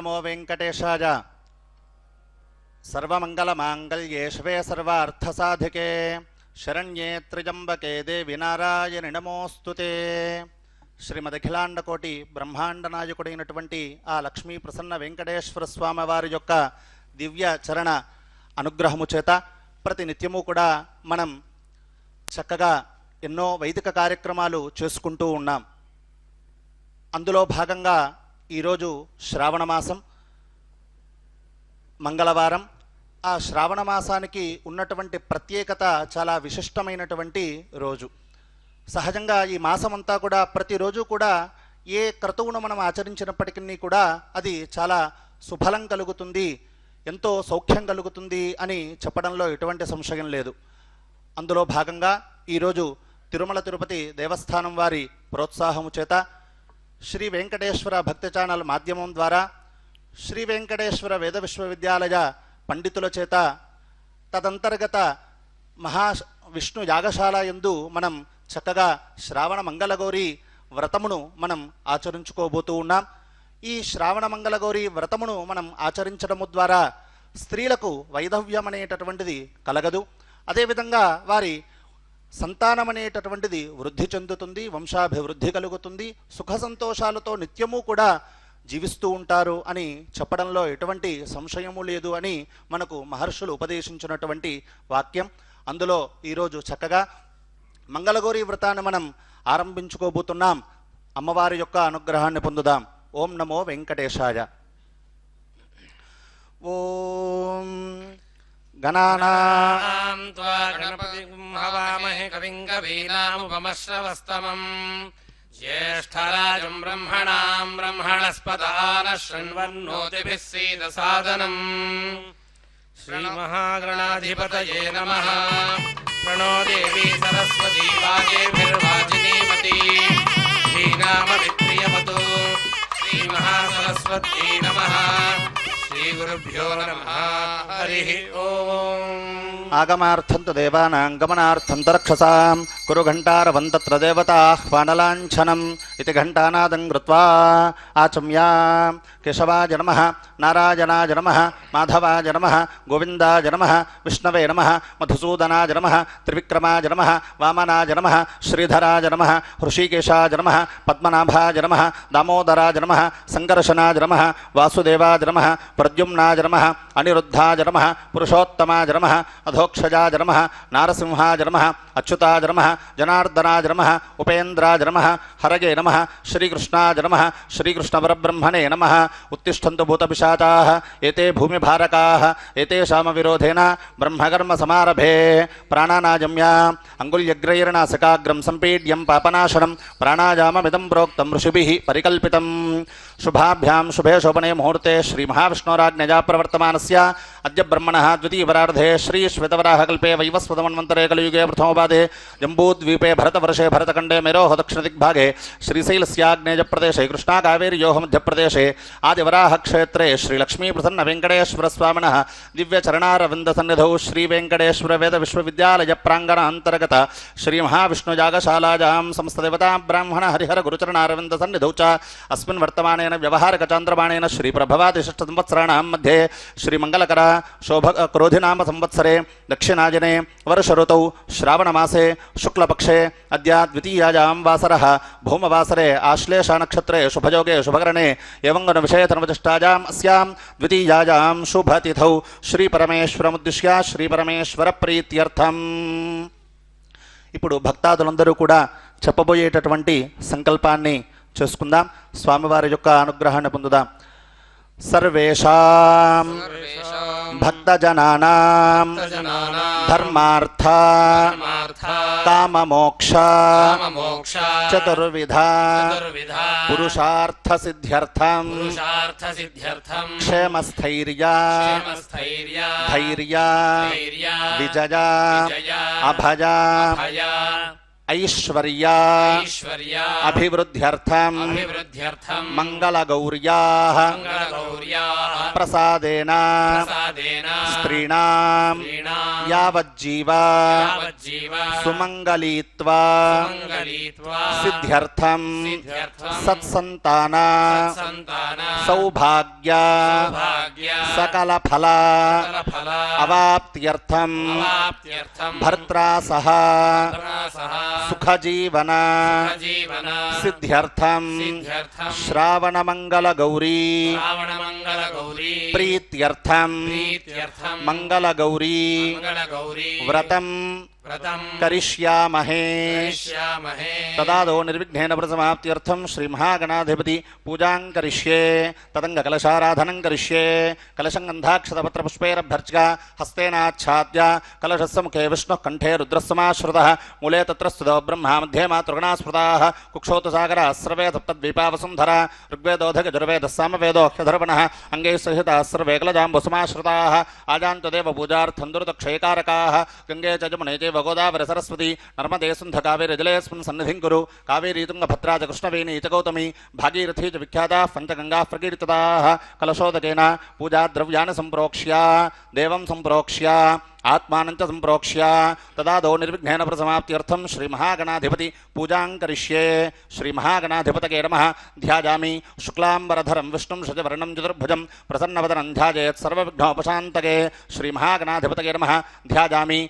నమో వెంకటేశాయ. సర్వమంగళమాంగళ్యే శివే సర్వార్థసాధికే శరణ్యే త్ర్యంబకే దేవి నారాయణి నమోస్తుతే. శ్రీమదఖిలాండకోటి బ్రహ్మాండ నాయకుడైనటువంటి ఆ లక్ష్మీ ప్రసన్న వెంకటేశ్వర స్వామి వారి యొక్క దివ్య చరణ అనుగ్రహము చేత ప్రతి నిత్యము కూడా మనం చక్కగా ఎన్నో వైదిక కార్యక్రమాలు చేసుకుంటూ ఉన్నాం. అందులో భాగంగా ఈరోజు శ్రావణ మాసం మంగళవారం. ఆ శ్రావణ మాసానికి ఉన్నటువంటి ప్రత్యేకత చాలా విశిష్టమైనటువంటి రోజు. సహజంగా ఈ మాసమంతా కూడా ప్రతిరోజు కూడా ఏ క్రతువును మనం ఆచరించినప్పటికీ కూడా అది చాలా శుభలం కలుగుతుంది, ఎంతో సౌఖ్యం కలుగుతుంది అని చెప్పడంలో ఎటువంటి సంశయం లేదు. అందులో భాగంగా ఈరోజు తిరుమల తిరుపతి దేవస్థానం వారి ప్రోత్సాహము చేత శ్రీ వెంకటేశ్వర భక్తి ఛానల్ మాధ్యమం ద్వారా శ్రీ వెంకటేశ్వర వేద విశ్వవిద్యాలయ పండితుల చేత తదంతర్గత విష్ణు యాగశాల యందు మనం చక్కగా శ్రావణ మంగళగౌరి వ్రతమును మనం ఆచరించుకోబోతూ ఉన్నాం. ఈ శ్రావణ మంగళగౌరి వ్రతమును మనం ఆచరించడము ద్వారా స్త్రీలకు వైధవ్యం అనేటటువంటిది కలగదు. అదేవిధంగా వారి సంతానం అనేటటువంటిది వృద్ధి చెందుతుంది, వంశాభివృద్ధి కలుగుతుంది, సుఖ సంతోషాలతో నిత్యము కూడా జీవిస్తూ ఉంటారు అని చెప్పడంలో ఎటువంటి సంశయము లేదు అని మనకు మహర్షులు ఉపదేశించినటువంటి వాక్యం. అందులో ఈరోజు చక్కగా మంగళగౌరి వ్రతాన్ని మనం ఆరంభించుకోబోతున్నాం. అమ్మవారి యొక్క అనుగ్రహాన్ని పొందుదాం. ఓం నమో వెంకటేశాయ. ఓం గణానాం త్వా గణపతిం హవామహే కవిం కవీనాముపమశ్రవస్తమం జ్యేష్ఠరాజం బ్రహ్మణాం బ్రహ్మణస్పదాన శృణ్వన్నోతిభిः సీదసాదనం. శ్రీమహాగణాధిపతయే నమః. ప్రణో దేవీ సరస్వతీ వాగేభిర్వాజినీమతి శ్రీనామవిప్రియవతు. శ్రీమహాసరస్వత్యై నమః. శ్రీగురుభ్యో నమః. హరి ఓం. ఆగమార్థం తు దేవానాం గమనార్థం తరక్షసాం కురు ఘంటారవం తత్ర దేవతాహ్వానలాంఛనం ఇతి ఘంటానాదం కృత్వా ఆచమ్యా. కేశవాయ నమః, నారాయణాయ నమః, మాధవాయ నమః, గోవిందాయ నమః, విష్ణవే నమః, మధుసూదనాయ నమః, త్రివిక్రమాయ నమః, వామనాయ నమః, శ్రీధరాయ నమః, హృషీకేశాయ నమః, పద్మనాభాయ నమః, దామోదరాయ నమః, సంకర్షణాయ నమః, వాసుదేవాయ నమః, ప్రద్యుమ్నాయ నమః, అనిరుద్ధాయ నమః, పురుషోత్తమాయ నమః, అధోక్షజాయ నమః, నారసింహాయ నమః, అచ్యుతాయ నమః, జనార్దనాయ నమః, ఉపేంద్రాయ నమః, హరగే నమః, శ్రీకృష్ణాయ నమః, శ్రీకృష్ణపరబ్రహ్మణే నమః. ఉత్తిష్టంతు భూతపిశాచాః ఏతే భూమిభారకాః ఏతేషామ విరోధేన బ్రహ్మకర్మ సమారభే. ప్రాణానాజమ్య అంగుళ్యగ్రైర్నాసికాగ్రం సంపీడ్యం పాపనాశనం ప్రాణాయామమిదం ప్రోక్తం ఋషిభిః పరికల్పితం. శుభాభ్యాం శుభే శోభనే ముహూర్తే శ్రీ మహావిష్ణోరాజ్ఞయా ప్రవర్తమానస్య అద్య బ్రహ్మణః ద్వితీయవరార్ధే శ్రీ శ్వేతవరాహకల్పే వైవస్వతమన్వంతరే కలియుగే ప్రథమోపాదే జంబూద్వీపే భరతవర్షే భరతఖండే మేరోః దక్షిణదిగ్भागे శ్రీశైలస్యాగ్నేయప్రదేశే కృష్ణాకావేర్యోః మధ్యప్రదేశే ఆదివరాహక్షేత్రే శ్రీలక్ష్మీప్రసన్న వెంకటేశ్వరస్వామినः దివ్యచరణారవిందసన్నిధౌ శ్రీవేంకటేశ్వర వేద విశ్వవిద్యాలయ ప్రాంగణ అంతర్గత శ్రీ మహావిష్ణుయాగశాలాయాం సమస్తదేవతా బ్రాహ్మణ హరిహర గురుచరణారవిందసన్నిధౌ చ అస్మిన్ వర్తమానేన వ్యవహారక చాంద్రమాణేన శ్రీ ప్రభవాది షష్ఠ సంవత్సరాణాం మధ్యే శ్రీమంగళకర శోభ క్రోధినామ సంవత్సరే దక్షిణాయనే వర్ష ఋతౌ శ్రావణమాసే శుక్లపక్షే అద్య ద్వితీయాయాం వాసరः భౌమవాసరే ఆశ్లేష నక్షత్రే శుభయోగే శుభకరణే ఏవంగన విషయతనవతిష్టాయాం అస్యాం ద్వితీయాయాం శుభతిథౌ శ్రీపరమేశ్వరముద్దిశ్య శ్రీపరమేశ్వర ప్రీత్యర్థం. ఇప్పుడు భక్తాదులందరూ కూడా చెప్పబోయేటటువంటి సంకల్పాన్ని చేసుకుందాం. స్వామివారి యొక్క అనుగ్రహాన్ని పొందుదాం. సర్వేషాం భక్తజనానాం ధర్మార్థ కామమోక్ష చతుర్విధ పురుషార్థ సిద్ధ్యర్థం క్షేమస్థైర్య ధైర్య విజయ అభయ ఐశ్వర్య ఐశ్వర్య అభివృద్ధ్యర్థం అభివృద్ధ్యర్థం మంగళగౌర్యాః మంగళగౌర్యాః ప్రసాదేన ప్రసాదేన స్త్రీణాం స్త్రీణాం యావజ్జీవ యావజ్జీవ సుమంగళీత్వా సుమంగళీత్వా సిద్ధ్యర్థం సిద్ధ్యర్థం సత్సంతాన సంతాన సౌభాగ్య సౌభాగ్య సకల ఫల ఫల అవాప్త్యర్థం అవాప్త్యర్థం భర్త్రా సహ సహ సుఖజీవన జీవన సిద్ధ్యర్థం సిద్ధ్యర్థం శ్రావణమంగళ గౌరీ శ్రావణ మంగళ గౌరీ ప్రీత్యర్థం ప్రీత్యర్థం మంగళ గౌరీ మంగళ గౌరీ వ్రతం వ్రతం కరిష్యామహే కరిష్యామహే తదాదో నిర్విఘ్నేన వ్రతసమాప్త్యర్థం శ్రీ మహాగణాధిపతి పూజాం కరిష్యే తదంగ కలశారాధనం కరిష్యే కలశం గంధాక్షతపత్రపుష్పైరభ్యర్చగా హస్తేనాచ్ఛాద్య కలశస్య ముఖే విష్ణుః కంఠే రుద్రస్సమాశ్రుతః మూలే తత్ర స్థితో బ్రహ్మ మధ్యే మాతృగణా స్మృతాః కుక్షోతు సాగర అస్రవే సప్తద్వీపావసుంధర ఋగ్వేదోధగజుర్వేదः సామవేదోऽఖ్యధర్వణः అంగైः సహితాः సర్వే కలజాంబుసమాశ్రుతాः ఆజాంతదేవ పూజార్థం దురితక్షయకారకాः గంగే చ జమునే చైవ గోదావరి సరస్వతి నర్మదే సింధ కావేరి జలేస్మిన్ సన్నిధిం కురు కావేరీ తుంగభద్రా చ కృష్ణవేణీ చ గౌతమి భాగీరథీ చ విఖ్యాతాः పంచగంగాः ప్రకీర్తితాः కలశోదకేన పూజాద్రవ్యాన్ని సంప్రోక్ష్య దేవం సంప్రోక్ష్య ఆత్మానం చ సంప్రోక్ష్య తదాదో నిర్విఘ్నేన ప్రసమాప్త్యర్థం శ్రీ మహాగణాధిపతి పూజాం కరిష్యే శ్రీ మహాగణాధిపతగే నమః ధ్యాయామి శుక్లాంబరధరం విష్ణుం శశివర్ణం చతుర్భుజం ప్రసన్నవదనం ధ్యాయేత్ సర్వవిఘ్నోపశాంతకే శ్రీ మహాగణాధిపతగే నమః ధ్యాయామి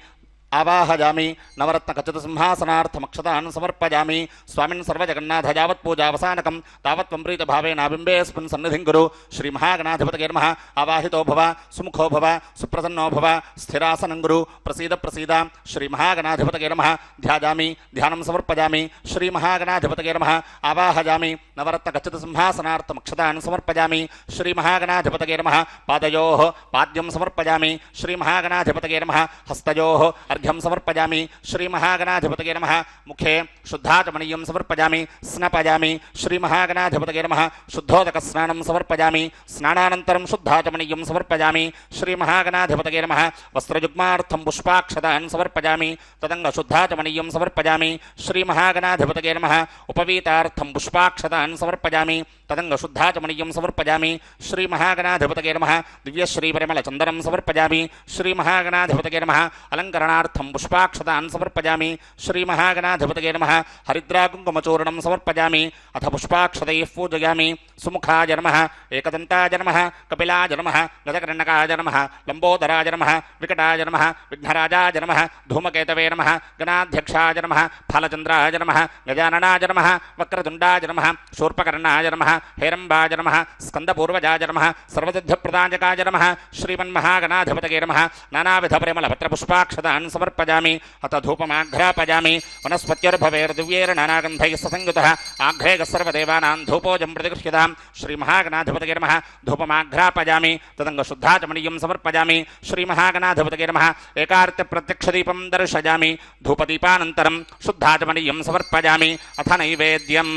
ఆవాహయామి నవరత్నఖచ్చితసింహాసనార్థమక్షతాన్ సమర్పయామి స్వామిన్ సర్వజగన్నాథ యావత్ పూజావసానకం తావత్ త్వం ప్రీతభావేన బింబేస్మిన్ సన్నిధిం కురు శ్రీ మహాగణాధిపతగే నమః ఆవాహితో భవ సుముఖో భవ సుప్రసన్నో భవ స్థిరాసనం గురు ప్రసీద ప్రసీద శ్రీ మహాగణాధిపతగే నమః ధ్యాయామి ధ్యానం సమర్పయామి శ్రీ మహాగణాధిపతగే నమః ఆవాహయామి నవరత్నఖచ్చితసింహాసనార్థమక్షతాన్ సమర్పయామి శ్రీ మహాగణాధిపతగే నమః పాదయోః పాద్యం సమర్పయామి శ్రీ మహాగణాధిపతగే నమః హస్తయోః अर्घ्यं समर्पयामि श्री महागणाधिपतये नमः मुखे शुद्धाचमनीयं समर्पयामि स्नापयामि श्री महागणाधिपतये नमः शुद्धोदकस्नानं समर्पयामि स्नानानन्तरं शुद्धाचमनीयं समर्पयामि श्री महागणाधिपतये नमः वस्त्रयुग्मार्थं पुष्पाक्षतान् समर्पयामि तदङ्ग शुद्धाचमनीयं समर्पयामि श्री महागणाधिपतये नमः उपवीतार्थं पुष्पाक्षतान् समर्पयामि तदङ्ग शुद्धाचमनीयं समर्पयामि श्री महागणाधिपतये नमः दिव्यश्रीपरिमलचन्दनं समर्पयामि श्री महागणाधिपतये नमः अलङ्करणार्थं पुष्पाक्षतान् समर्पयामि श्री महागणाधिपतये नमः हरिद्राकुङ्कुमचूर्णं समर्पयामि अथ पुष्पाक्षतैः पूजयामि सुमुखाय नमः एकदन्ताय नमः कपिलाय नमः गजकर्णकाय नमः लम्बोदराय नमः विकटाय नमः विघ्नराजाय नमः धूमकेतवे नमः गणाध्यक्षाय नमः फलचन्द्राय नमः गजाननाय नमः वक्रतुण्डाय नमः शूर्पकर्णाय नमः हेरम्बाय नमः स्कन्दपूर्वजाय नमः सर्वसिद्धिप्रदायकाय नमः श्रीमन्महागणाधिपतये नमः नानाविधपरिमलपत्रपुष्पाक्षतान् समर्पयामि अथ धूपमाघ्रापयामि वनस्पत्यर्भवेर्दिव्यैर्नानागन्धैः ससंयुतः आघ्रेयः सर्वदेवानां धूपोऽयं प्रतिगृह्यतां श्रीमहागणाधिपतये नमः धूपमाघ्रापयामि तदङ्ग शुद्धाचमनीयं समर्पयामि श्रीमहागणाधिपतये नमः एकार्त्यप्रत्यक्षदीपं दर्शयामि धूपदीपानन्तरं शुद्धाचमनीयं समर्पयामि अथ नैवेद्यम्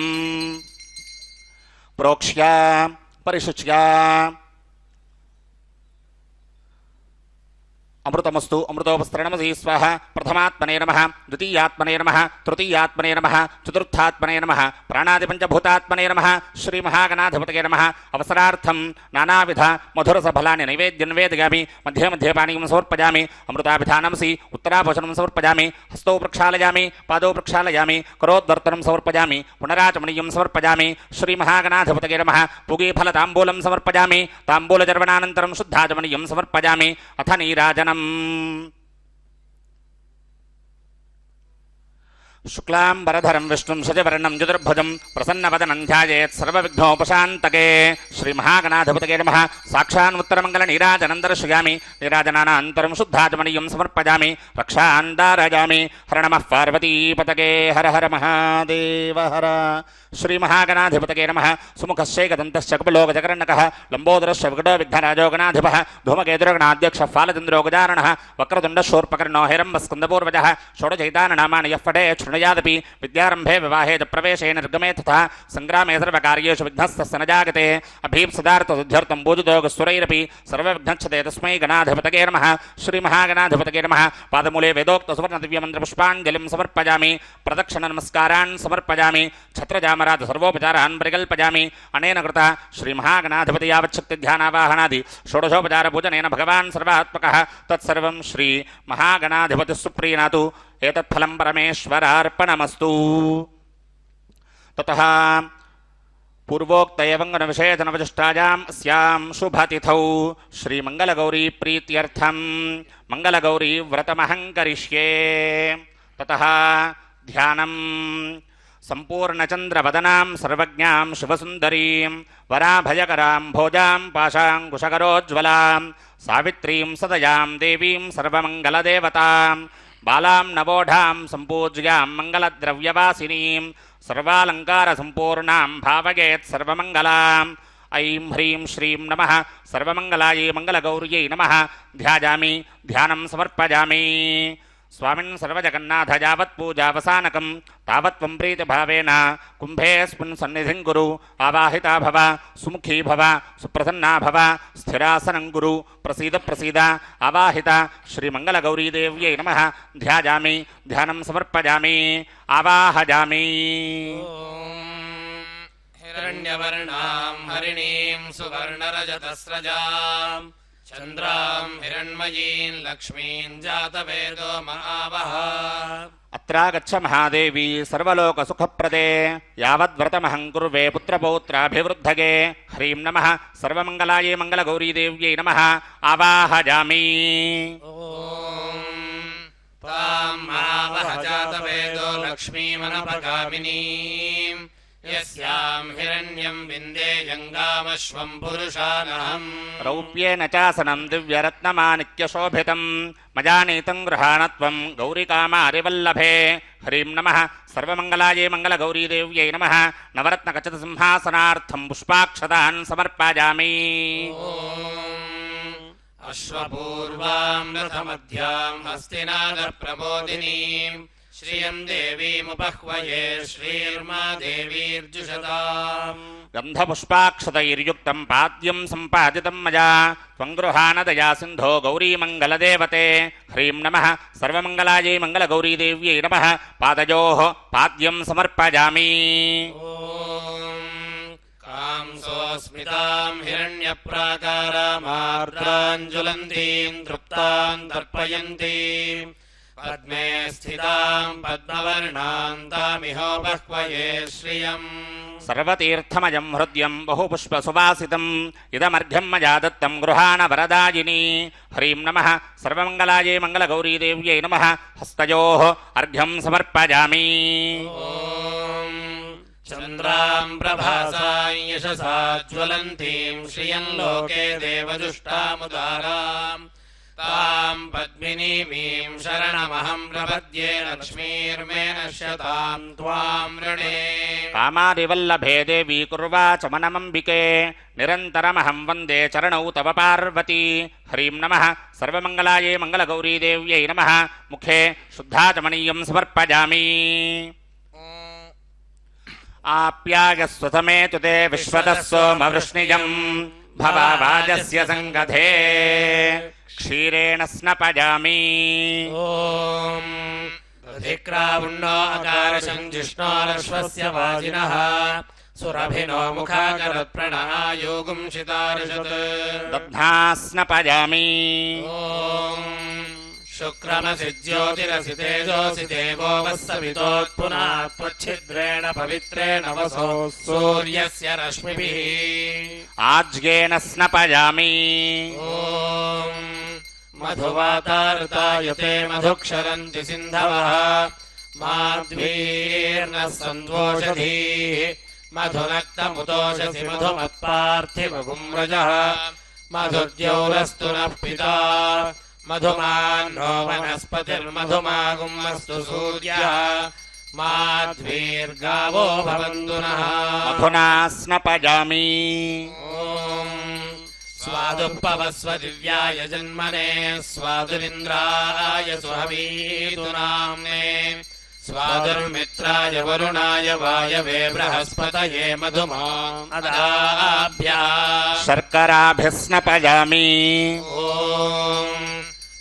प्रोक्ष्य परिशुच्य अमृतमस्तु अमृतोपस्त्रणमसी स्वाहा प्रथमात्मने नमः द्वितीयात्मने नमः तृतीयात्मने नमः चतुर्थात्मने नमः प्राणादिपञ्चभूतात्मने नमः श्रीमहागणाधिपतये नमः अवसरार्थं नानाविध मधुरसफलानि नैवेद्यं निवेदयामि मध्ये मध्ये पानीयं समर्पयामि अमृताभिधानमसि उत्तराभोजनं समर्पयामि हस्तौ प्रक्षालयामि पादौ प्रक्षालयामि करोद्वर्तनं समर्पयामि पुनराचमनीयं समर्पयामि श्रीमहागणाधिपतये नमः पूगीफलताम्बूलं समर्पयामि ताम्बूलचर्वणानन्तरं शुद्धाचमनीयं समर्पयामि अथ नीराजनम् शुक्लांबरधरं विष्णुं शशिवर्णं चतुर्भुजं प्रसन्नवदनं ध्यायेत् सर्वविघ्नोपशान्तके श्रीमहागणाधिपतये नमः साक्षान्मुत्तरमङ्गलनीराजनं दर्शयामि नीराजनानन्तरं शुद्धाचमनीयं समर्पयामि रक्षान् धारयामि हर नमः पार्वतीपतये हर हर महादेव हर श्रीमहागणाधिपतये नमः सुमुखस्यैकदन्तश्च कपिलोगजकर्णकः लम्बोदरश्च विकटविघ्नराजो गणाधिपः धूमकेतुर्गणाध्यक्षः फालचन्द्रो गजाननः वक्रतुण्डः शूर्पकर्णो हिरम्बस्कन्दपूर्वजः षोडशैतानि नामानि यः पठेत् शृणुयादपि विद्यारम्भे विवाहे च प्रवेशे निर्गमे तथा सङ्ग्रामे सर्वकार्येषु विघ्नस्तस्य न जागते अभीप्सितार्थसिद्ध्यर्थं भूजितोगस्वरैरपि सर्वविघ्नच्छते तस्मै गणाधिपतये नमः श्रीमहागणाधिपतये नमः पादमूले वेदोक्तसुवर्णदिव्यमन्त्रपुष्पाञ्जलिं समर्पयामि प्रदक्षिणनमस्कारान् समर्पयामि छत्रजामरात् सर्वोपचारान् परिकल्पयामि अनेन कृता श्रीमहागणाधिपति यावच्छक्तिध्यानावाहनादि षोडशोपचारपूजनेन भगवान् सर्वात्मकः तत्सर्वं श्रीमहागणाधिपतिः सुप्रीणातु एतत्फलं परमेश्वरार्पणमस्तु। ततः पूर्वोक्त एवङ्गनविशेषणवचिष्टायाम् अस्यां शुभतिथौ श्रीमङ्गलगौरीप्रीत्यर्थं मङ्गलगौरीव्रतमहं करिष्ये। ततः ध्यानं सम्पूर्णचन्द्रवदनां सर्वज्ञां शिवसुन्दरीं वराभयकरां भोजां पाशाङ्कुशकरोज्ज्वलां सावित्रीं सदयां देवीं सर्वमङ्गलदेवतां बालां नवोढां सम्पूज्यां मङ्गलद्रव्यवासिनीं सर्वालङ्कारसम्पूर्णां भावयेत् सर्वमङ्गलाम् ऐं ह्रीं श्रीं नमः सर्वमङ्गलायै मङ्गलगौर्यै नमः ध्यायामि ध्यानं समर्पयामि। स्वामिन् सर्वजगन्नाथ यावत् पूजावसानकं तावत् त्वं प्रीतिभावेन कुम्भेऽस्मिन् सन्निधिं कुरु आवाहिता भव सुमुखी भव सुप्रसन्ना भव स्थिरासनं कुरु प्रसीद प्रसीद आवाहिता श्रीमङ्गलगौरीदेव्यै नमः ध्यायामि ध्यानं समर्पयामि आवाहयामि। हिरण्यवर्णां हरिणीं सुवर्णरजतस्रजाम् चन्द्रां हिरण्मयीं लक्ष्मीं जातवेदो महावः। अत्रागच्छ महादेवी सर्वलोकसुखप्रदे यावद्व्रतमहं कुर्वे पुत्रपौत्राभिवृद्धये ह्रीं नमः सर्वमङ्गलायै मङ्गलगौरीदेव्यै नमः आवाहयामि। तां महावः जातवेदो लक्ष्मीमनपगामिनीं यस्यां हिरण्यं विन्देयङ्गामश्वं पुरुषानहम्। रौप्येन चासनं दिव्यरत्नमाणिक्यशोभितं मया नीतं गृहाणत्वं गौरिकामारिवल्लभे ह्रीं नमः सर्वमङ्गलायै मङ्गलगौरीदेव्यै नमः नवरत्नखचितसिंहासनार्थं पुष्पाक्षतान् समर्पयामि। अश्वपूर्वां रथमध्यां हस्तिनादप्रबोधिनीं श्रियं देवीमुपह्वये श्रीर्मा देवीर्जुषताम्। गन्धपुष्पाक्षतैर्युक्तं पाद्यं सम्पादितं मया त्वं गृहाणदया सिन्धो गौरीमङ्गलदेवते ह्रीं नमः सर्वमङ्गलायै मङ्गलगौरीदेव्यै नमः पादयोः पाद्यं समर्पयामि। कांसोऽस्मितां हिरण्यप्राकारामार्द्राञ्जुलन्तीं तृप्तां तर्पयन्तीं पद्मे स्थितां पद्मवर्णां तामिहोपह्वये श्रियम्। सर्वतीर्थमयं हृद्यं बहुपुष्पसुवासितम् इदमर्घ्यं मया दत्तं गृहाणवरदायिनी ह्रीं नमः सर्वमङ्गलायै मङ्गलगौरीदेव्यै नमः हस्तयोः अर्घ्यं समर्पयामि। चन्द्रां प्रभासां यशसा ज्वलन्तीं श्रियं लोके देवजुष्टामुदाराम् तां पद्मिनीमीं शरणमहं प्रपद्ये लक्ष्मीर्मे नश्यतां त्वां ऋणे। कामादिवल्लभे देवी कुर्वाचमनमम्बिके निरन्तरमहं वन्दे चरणौ तव पार्वती ह्रीं नमः सर्वमङ्गलायै मङ्गलगौरीदेव्यै नमः मुखे शुद्धाचमनीयं समर्पयामि। आप्यायस्वतमेतु ते विश्वतः सोमवृष्णिजं भवावाजस्य सङ्गधे क्षीरेण स्नपयामि। अधिक्रावुण्णो अकारशं जिष्णोरश्वस्य वाजिनः सुरभिनो मुखाकरत्प्रणयोगुं शितार्षत् दग्धा स्नपयामि। शुक्रमसि ज्योतिरसि तेजोऽसि देवो वः सवितोत्पुनः त्वच्छिद्रेण पवित्रेण वसो सूर्यस्य रश्मिभिः आज्ञेन स्नपयामि। मधुवातारुतायते मधुक्षरन्ति सिन्धवः माध्वीर्नः सन्त्वोषधीः मधुनक्तमुतोषसि मधुमत्पार्थिवगुम्रजः मधुद्यौरस्तु नः पिता मधुमान्नो वनस्पतिर्मधुमागुमस्तु सूर्यः माध्वीर्गावो भवन्तु नः। मधुना स्नपयामि। स्वादुपवस्व दिव्याय जन्मने स्वादुरिन्द्राय सुहवीतु नाम्ने स्वादुर्मित्राय वरुणाय वायवे बृहस्पतये मधुमाम् अदाभ्याम् शर्कराभिस्नपयामि ॐ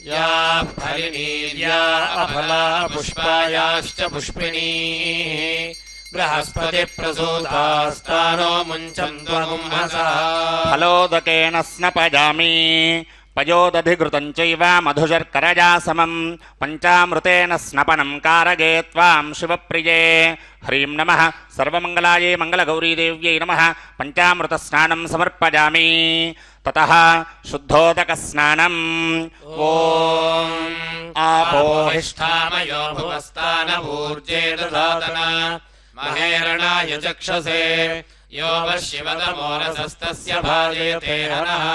याः फलिनीर्या अफला पुष्पायाश्च पुष्पिणीः बृहस्पतिप्रसूतास्तानो मुञ्चन्त्वगुंहसः फलोदकेन स्नपयामि पयोदधिघृतं चैव मधुशर्करया समं पञ्चामृतेन स्नपनं कारगे त्वां शिवप्रिये ह्रीं नमः सर्वमङ्गलायै मङ्गलगौरीदेव्यै नमः पञ्चामृतस्नानं समर्पयामि ततः शुद्धोदकस्नानम् ॐ आपोहिष्ठामयो भुवस्तानवूर्जे दधातन महेरणाय चक्षसे यो वः शिवतमोरसस्तस्य भाजयते हनः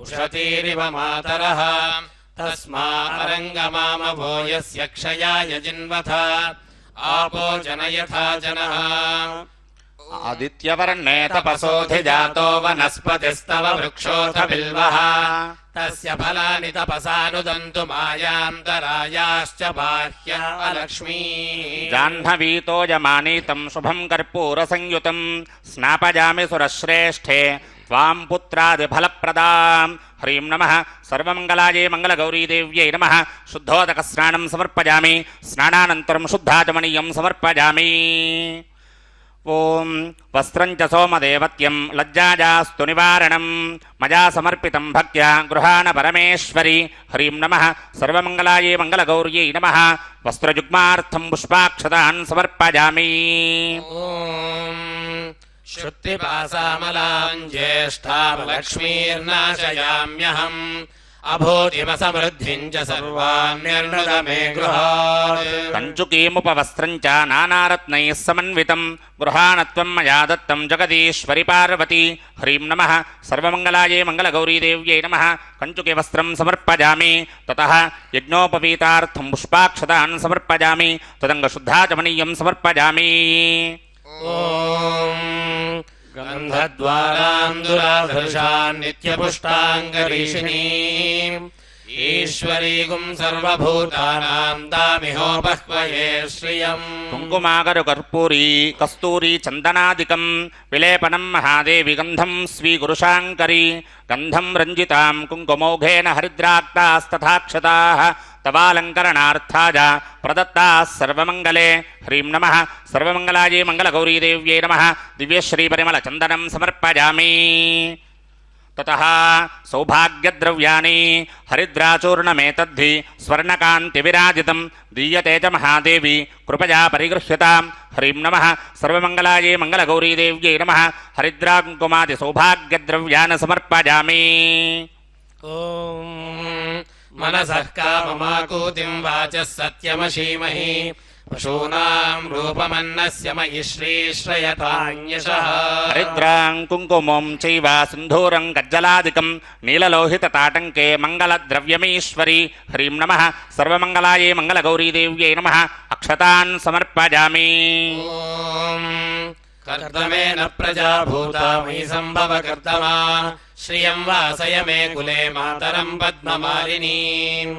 उषतीरिव मातरः तस्मारङ्गमामभो यस्य क्षयाय जिन्वथ आपो जनयथा जनः आदित्यवर्णे तपसोऽधिजातो वनस्पतिस्तव वृक्षोऽथ बिल्वः तस्य फलानि तपसानुदन्तु मायान्तरायाश्च बाह्य अलक्ष्मी जाह्नवीतोजमानीतं शुभं कर्पूरसंयुतं स्नापयामि सुरश्रेष्ठे त्वां पुत्रादिफलप्रदां ह्रीं नमः सर्वमङ्गलायै मङ्गलगौरीदेव्यै नमः शुद्धोदकस्नानं समर्पयामि स्नानानन्तरं शुद्धाचमनीयं समर्पयामि ॐ वस्त्रं च सोमदेवत्यं लज्जाजास्तु निवारणं मया समर्पितं भक्त्या गृहाण परमेश्वरि ह्रीं नमः सर्वमङ्गलायै मङ्गलगौर्यै नमः वस्त्रयुग्मार्थं पुष्पाक्षतान् समर्पयामि श्रुत्तिपासामलां ज्येष्ठामलक्ष्मीर्नाशयाम्यहम् अभूतिमसमृद्धिं च सर्वान् निर्णृत मे गृहात् कञ्चुकीमुपवस्त्रं च नानारत्नैः समन्वितं गृहाणत्वं मया दत्तं जगदीश्वरि पार्वती ह्रीं नमः सर्वमङ्गलायै मङ्गलगौरीदेव्यै नमः कञ्चुकीवस्त्रं समर्पयामि ततः यज्ञोपवीतार्थं पुष्पाक्षतान् समर्पयामि तदङ्गशुद्धाचमनीयं समर्पयामि ॐ गन्धद्वारान्दुराधृशान् नित्यपुष्टाङ्गरीषिणीम् ईश्वरीगुं सर्वभूतानां दामिहोपह्वये श्रियम् कुङ्कुमागरुकर्पूरी कस्तूरी चन्दनादिकं विलेपनं महादेवी गन्धं स्वीकुरुशाङ्करी गन्धं रञ्जितां कुङ्कुमौघेन हरिद्राक्तास्तथाक्षताः तवालङ्करणार्थाय प्रदत्ताः सर्वमङ्गले ह्रीं नमः सर्वमङ्गलायै मङ्गलगौरीदेव्यै नमः दिव्यश्रीपरिमलचन्दनं समर्पयामि ततः सौभाग्यद्रव्याणि हरिद्राचूर्णमेतद्धि स्वर्णकान्तिविराजितं दीयते च महादेवी कृपया परिगृह्यतां ह्रीं नमः सर्वमङ्गलायै मङ्गलगौरीदेव्यै नमः हरिद्राकुङ्कुमादिसौभाग्यद्रव्यान् समर्पयामि ॐ मनसः काममाकूतिं वाचः सत्यमशीमहि पशूनां रूपमन्नस्य मयि श्रीश्रयतान्यशः हरिद्रां कुङ्कुमं चैव सिन्धूरं गज्जलादिकं नीललोहितताटङ्के मङ्गलद्रव्यमीश्वरी ह्रीं नमः सर्वमङ्गलायै मङ्गलगौरीदेव्यै नमः अक्षतान् समर्पयामि कर्दमेन प्रजा भूता मयि सम्भव कर्दमा श्रियं वासय मे कुले मातरं पद्ममालिनीम्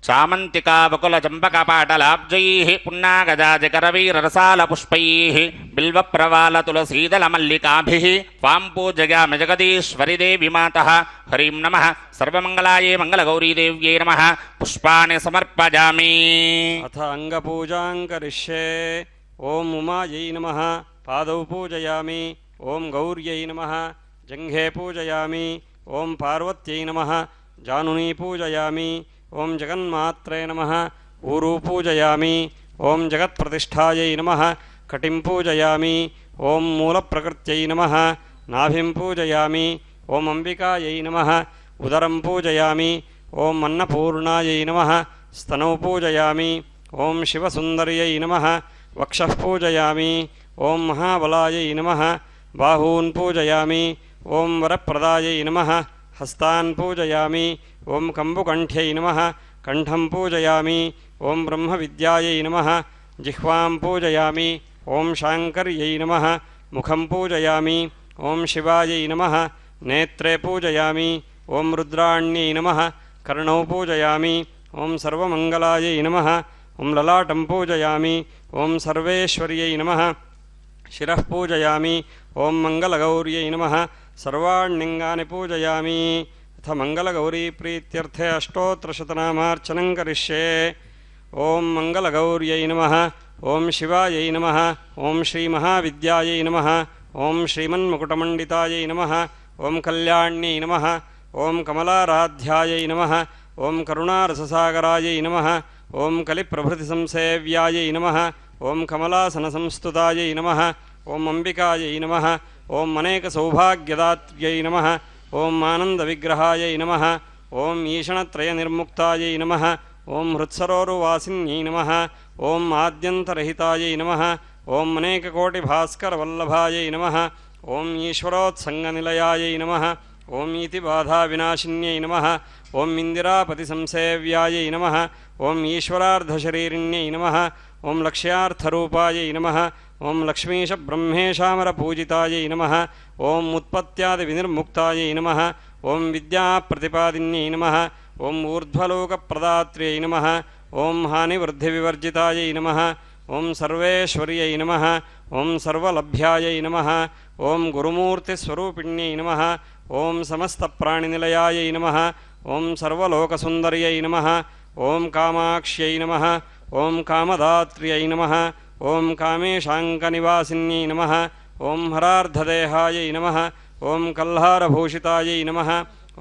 चामन्तिका वकुलचम्पकपाटलाब्जैः पुन्नागजाजकरवीररसालपुष्पैः बिल्वप्रवालतुलसीदलमल्लिकाभिः त्वां पूजयामि जगदीश्वरि देवि मातः ह्रीं नमः सर्वमङ्गलायै मङ्गलगौरीदेव्यै नमः पुष्पाणि समर्पयामि अथ अंगपूजां करिष्ये ओम उमायै नमः पादौ पूजयामि ओम गौर्यै नमः जङ्घे पूजयामि ओम पार्वत्यै नमः जानुनी पूजयामि ओम जगन्मात्रे नमः ऊरू पूजयामि ओम जगत्प्रतिष्ठायै नमः कटिं पूजयामि ओम मूलप्रकृत्यै नमः नाभिं पूजयामि ओम अंबिकायै नमः उदरं पूजयामि ओम अन्नपूर्णायै नमः स्तनौ पूजयामि ओम शिवसुन्दर्यै नमः वक्षः पूजयामि ओम महाबलायै नमः बाहून् पूजयामि ओम वरप्रदायै नमः हस्तान् पूजयामि ओम कम्बुकण्ठ्यै नमः कण्ठं पूजयामि ओम ब्रह्मविद्यायै नमः जिह्वां पूजयामि ओम शाङ्कर्यै नमः मुखं पूजयामि ओम शिवायै नमः नेत्रे पूजयामि ओम रुद्राण्यै नमः कर्णौ पूजयामि ओम सर्वमङ्गलायै नमः ఓం లలాటం పూజయామి. ఓం సర్వేశ్వర్యై నమః. శిరః పూజయామి. ఓం మంగళగౌర్యై నమః. సర్వాణ్యంగాని పూజయామి. అథ మంగళగౌరీ ప్రీత్యర్థే అష్టోత్తరశతనామార్చనం కరిష్యే. ఓం మంగళగౌర్యై నమః. ఓం శివాయై నమః. ఓం శ్రీమహావిద్యాయై నమః. ఓం శ్రీమన్ముకుటమండితాయై నమః. ఓం కళ్యాణ్యై నమః. ఓం కమలారాధ్యాయై నమః. ఓం కరుణారససాగరాయై నమః. ఓం కలిప్రభృతిసంసేవ్యాయై నమః. ఓం కమలాసనసంస్తుతాయై నమః. ఓం అంబికాయై నమః. ఓం అనేకసౌభాగ్యదాత్ర్యై నమః. ఓం ఆనందవిగ్రహాయై నమః. ఓం ఈషణత్రయనిర్ముక్తాయై నమః. ఓం హృత్సరోరువాసిన్యై నమః. ఓం ఆద్యంతరహితాయై నమః. ఓం అనేకకోటిభాస్కరవల్లభాయై నమః. ఓం ఈశ్వరోత్సంగనిలయాయై నమః. ఓం ఈతిబాధావినాశిన్యై నమః. ఓం ఇందిరాపతిసంసేవ్యాయై నమః. ఓం ఈశ్వరార్ధశరీరిణ్యై నమః. ఓం లక్ష్యార్థరూపాయై నమః. ఓం లక్ష్మీశబ్రహ్మేశామరపూజితాయై నమః. ఓం ఉత్పత్త్యాదివినిర్ముక్తాయై నమః. ఓం విద్యాప్రతిపాదిన్యై నమః. ఓం ఊర్ధ్వలోకప్రదాత్ర్యై నమః. ఓం హానివృద్ధివివర్జితాయై నమః. ఓం సర్వేశ్వర్యై నమః. ఓం సర్వలభ్యాయై నమః. ఓం గురుమూర్తిస్వరూపిణ్యై నమః. ఓం సమస్తప్రాణినిలయాయై నమః. ఓం సర్వలోకసుందర్యై నమః. ఓం కామాక్ష్యై నమః. ఓం కామదాత్ర్యై నమః. ఓం కామేశాంకనివాసిన్యై నమః. ఓం హరార్ధదేహాయై నమః. ఓం కల్హారభూషితాయై నమః.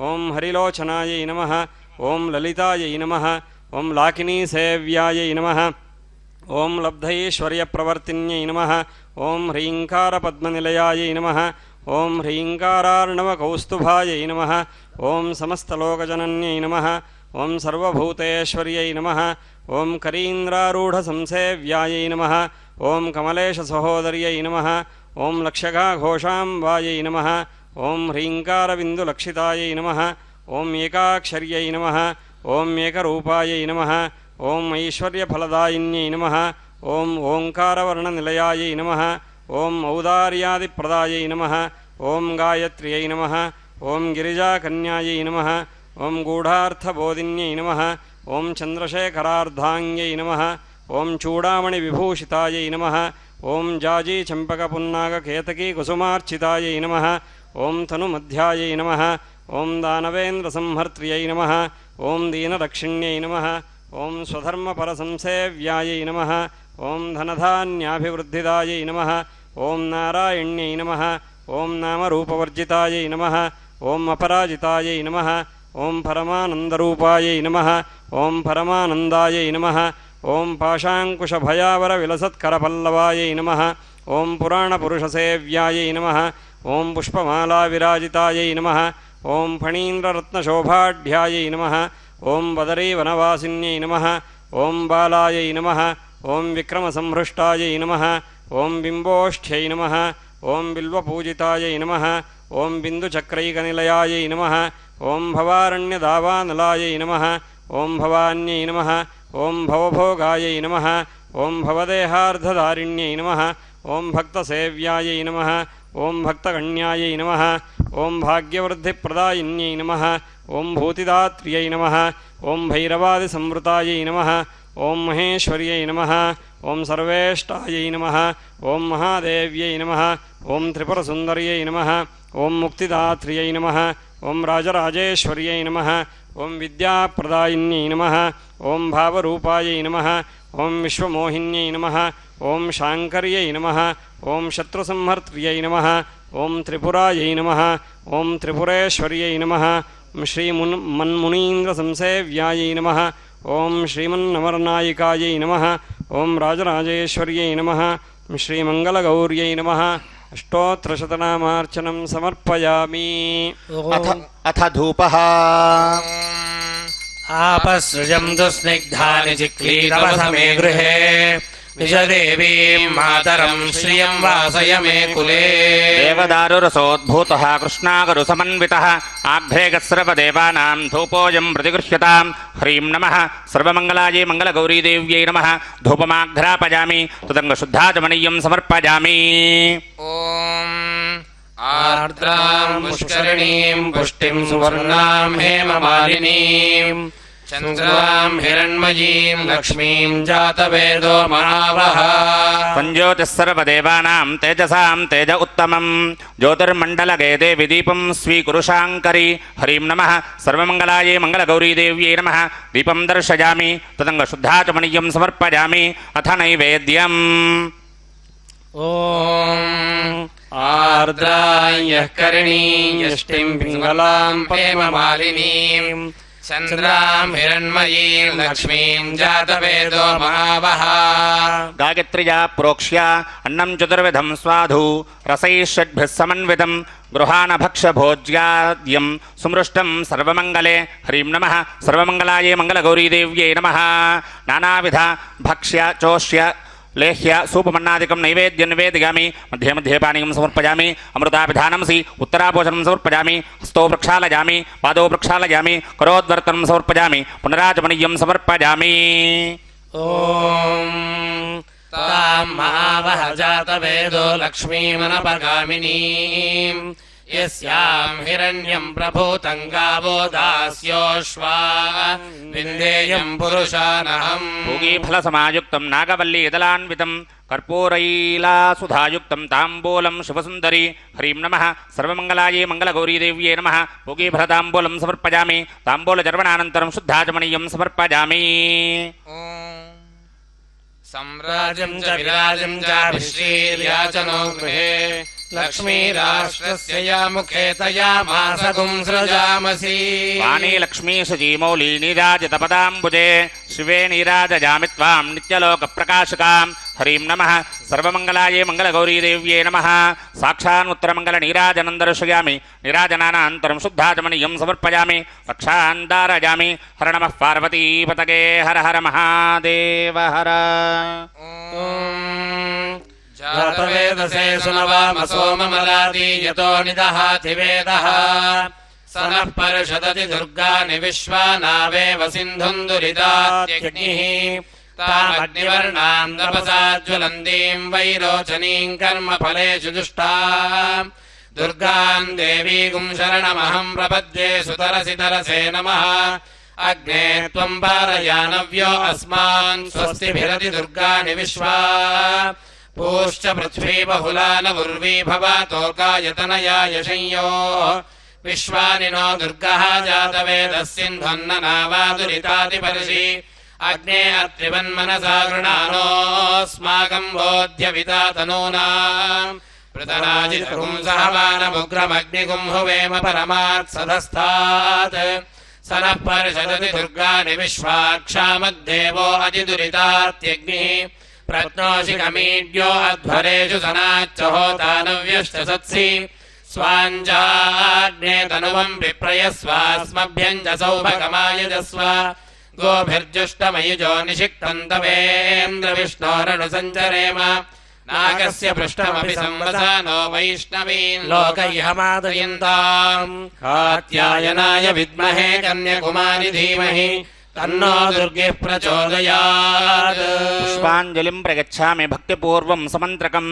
ఓం హరిలోచనాయై నమః. ఓం లలితాయై నమః. ఓం లాకినీసేవ్యాయై నమః. ఓం లబ్ధైశ్వర్యప్రవర్తిన్యై నమః. ఓం హ్రీంకారపద్మనిలయాయై నమః. ఓం హ్రీంకారార్ణవకౌస్తుభాయై నమః. ఓం సమస్తలోకజనన్యై నమః. ఓం సర్వభూతేశ్వర్యై నమః. ఓం కరీంద్రారూఢసంసేవ్యాయై నమః. ఓం కమలేశసహోదర్యై నమః. ఓం లక్ష్యఘాఘోషాంబాయై నమః. ఓం హ్రీంకారవిందులక్షితాయై నమః. ఓం ఏకాక్షర్యై నమః. ఓం ఏకరూపాయై నమః. ఓం ఐశ్వర్యఫలదాయిన్యై నమః. ఓం ఓంకారవర్ణనిలయాయై నమః. ఓం ఔదార్యాదిప్రదాయై నమః. ఓం గాయత్ర్యై నమః. ఓం గిరిజాకన్యాయై నమః. ఓం గూఢార్థబోధిన్యై నమః. ఓం చంద్రశేఖరార్ధాంగ్యై నమః. ఓం చూడామణివిభూషితాయై నమః. ఓం జాజీచంపకపున్నాగకేతకీకుసుమార్చితాయై నమః. ఓం తనుమధ్యాయై నమః. ఓం దానవేంద్రసంహర్త్ర్యై నమః. ఓం దీనరక్షిణ్యై నమః. ఓం స్వధర్మపరసంసేవ్యాయై నమః. ఓం ధనధాన్యాభివృద్ధిదాయై నమః. ఓం నారాయణ్యై నమః. ఓం నామరూపవర్జితాయై నమః. ఓం అపరాజితాయై నమః. ఓం పరమానందరూపాయై నమః. ఓం పరమానందాయై నమః. ఓం పాశాంకుశభయావరవిలసత్కరపల్లవాయై నమః. ఓం పురాణపురుషసేవ్యాయై నమః. ఓం పుష్పమాలావిరాజితాయై నమః. ఓం ఫణీంద్రరత్నశోభాఢ్యాయై నమః. ఓం బదరీవనవాసిన్యై నమః. ఓం బాలాయై నమః. ఓం విక్రమసంహృష్టాయై నమః. ఓం బింబోష్ఠ్యై నమః. ఓం బిల్వపూజితాయై నమః. ఓం బిందుచక్రైకనిలయాయై నమః. ఓం భవారణ్యదావానలాయై నమః. ఓం భవాన్యై నమః. ఓం భవభోగాయై నమః. ఓం భవదేహార్ధదారిణ్యై నమః. ఓం భక్తసేవ్యాయై నమః. ఓం భక్తగణ్యాయై నమః. ఓం భాగ్యవృద్ధిప్రదాయిన్యై నమః. ఓం భూతిదాత్ర్యై నమః. ఓం భైరవాదిసంవృతాయై నమః. ఓం మహేశ్వర్యై నమః. ఓం సర్వేష్టాయై నమః. ఓం మహాదేవ్యై నమః. ఓం త్రిపురసుందర్యై నమః. ఓం ముక్తిదాత్ర్యై నమః. ఓం రాజరాజేశ్వర్యై నమః. ఓం విద్యాప్రదాయిన్యై నమః. ఓం భావరూపాయై నమః. ఓం విశ్వమోహిన్యై నమః. ఓం శాంకర్యై నమః. ఓం శత్రుసంహర్త్ర్యై నమః. ఓం త్రిపురాయై నమః. ఓం త్రిపురేశ్వర్యై నమః. శ్రీమన్మునీంద్రసంసేవ్యాయై నమః. ఓం శ్రీమన్నమరనాయికాయై నమః. ఓం రాజరాజేశ్వర్యై నమః. శ్రీమంగళగౌర్యై నమః. అష్టోత్తరశతనామార్చనం సమర్పయామి. అథ ధూపః. आपसृजन्तु स्निग्धानि चिक्लीतवसमे गृहे निजदेवीं मातरं श्रियं वासय मे कुले. देवदारुरसोद्भूतः कृष्णागरुसमन्वितः आघ्रेगस्रवदेवानां धूपोऽयं प्रतिगृह्यतां. ह्रीं नमः सर्वमङ्गलायै मङ्गलगौरीदेव्यै नमः. धूपमाघ्रापयामि तदङ्गशुद्धाचमनीयं समर्पयामि. आर्द्रां पुष्करिणीं पुष्टिं सुवर्णां हेममालिनीं चन्द्रां हिरण्मयीं लक्ष्मीं जातवेदो महावः संज्योतिः सर्वदेवानां तेजसां तेज उत्तमं ज्योतिर्मण्डलगे देवि दीपं स्वीकुरुशाङ्करी हरिं नमः सर्वमङ्गलायै मङ्गलगौरीदेव्यै नमः दीपं दर्शयामि तदङ्गशुद्धाचमनीयं समर्पयामि अथ नैवेद्यम् ॐ आर्द्रायः करणीयष्टिं पिङ्गलां प्रेममालिनीं चन्द्रां हिरण्मयीं लक्ष्मीं जातवेदो महावः गायत्र्या प्रोक्ष्य अन्नं चतुर्विधं स्वाधु रसैः षड्भिः समन्वितं गृहाणभक्षभोज्याद्यं सुमृष्टं सर्वमङ्गले हरिं नमः सर्वमङ्गलायै मङ्गलगौरीदेव्यै नमः नानाविध भक्ष्य चोष्य लेह्य सूपमन्नादिकं नैवेद्यं निवेदयामि मध्ये मध्ये पानीयं समर्पयामि अमृताभिधानंसि उत्तराभोजनं समर्पयामि हस्तौ प्रक्षालयामि पादौ प्रक्षालयामि करोद्वर्तनं समर्पयामि पुनराचमनीयं समर्पयामि ॐ तां महावः जातवेदो लक्ष्मीमनपगामिनीं यस्यां हिरण्यं प्रभूतं गावो दास्योऽश्वा विन्देयं पुरुषानहम् भोगीफलसमायुक्तं नागवल्लीदलान्वितं कर्पूरैलासुधायुक्तं ताम्बूलं शिवसुन्दरी हरिं नमः सर्वमङ्गलायै मङ्गलगौरीदेव्यै नमः भोगीफलताम्बूलं समर्पयामि ताम्बूलचर्वणानन्तरं शुद्धाचमनीयं समर्पयामि सम्राजं च विराजं चाभिश्रीर्याचनो गृहे लक्ष्मीराष्ट्रस्य या मुखे तया मासगुं सृजामसि वाणी लक्ष्मीशजीमौली नीराजितपदाम्बुजे शिवे नीराजयामि त्वां नित्यलोकप्रकाशकां हरिं नमः सर्वमङ्गलायै मङ्गलगौरीदेव्यै नमः साक्षान्मुत्तरमङ्गलनीराजनं दर्शयामि नीराजनानन्तरं शुद्धाचमनीयं समर्पयामि रक्षान् धारयामि हर नमः पार्वतीपतये हर हर महादेव हर जातवेदसे सुनवामसो ममरादि यतो निदहाति वेदः स नः परिषदति दुर्गानि विश्वानावेव सिन्धुम् दुरितात्यग्निः तामग्निवर्णां तपसा ज्वलन्तीं वैरोचनीं कर्मफलेषु दुष्टाम् दुर्गाम् देवीगुं शरणमहं प्रपद्ये सुतरसि तरसे नमः अग्ने त्वम् पारयानव्यो अस्मान् स्वस्तिभिरति दुर्गानि विश्वा पूश्च पृथ्वी बहुला न उर्वी भवातोकायतनया यशंयोः विश्वानि नो दुर्गः जातवेदः सिन्धुन्ननावादुरितादिपर्षि अग्ने अत्रिवन्मनसा गृणानोऽस्माकम् बोध्यविता तनूनाम् पृतराजितपुंसहमानमुग्रमग्निगुं हुवेम परमात्सदस्तात् स नः परिषदति दुर्गानि विश्वाक्षामद्देवो अधिदुरितात्यग्निः प्रत्नोषि कमीड्यो अध्वरेषु सनाच्च होतानव्यश्च सत्सि स्वाञ्जाग्ने तनुवम् विप्रयस्वास्मभ्यम् च सौभगमायुजस्व गोभिर्जुष्टमयुजो निषिक्तम् तवेन्द्रविष्णोरनुसञ्चरेम नागस्य पृष्ठमपि संवसानो वैष्णवीन् लोकैहमादयन्ताम् कात्यायनाय विद्महे कन्याकुमारि धीमहि तन्नो दुर्गे प्रचोदयात् पुष्पाञ्जलिं प्रयच्छामि भक्तिपूर्वं समन्त्रकं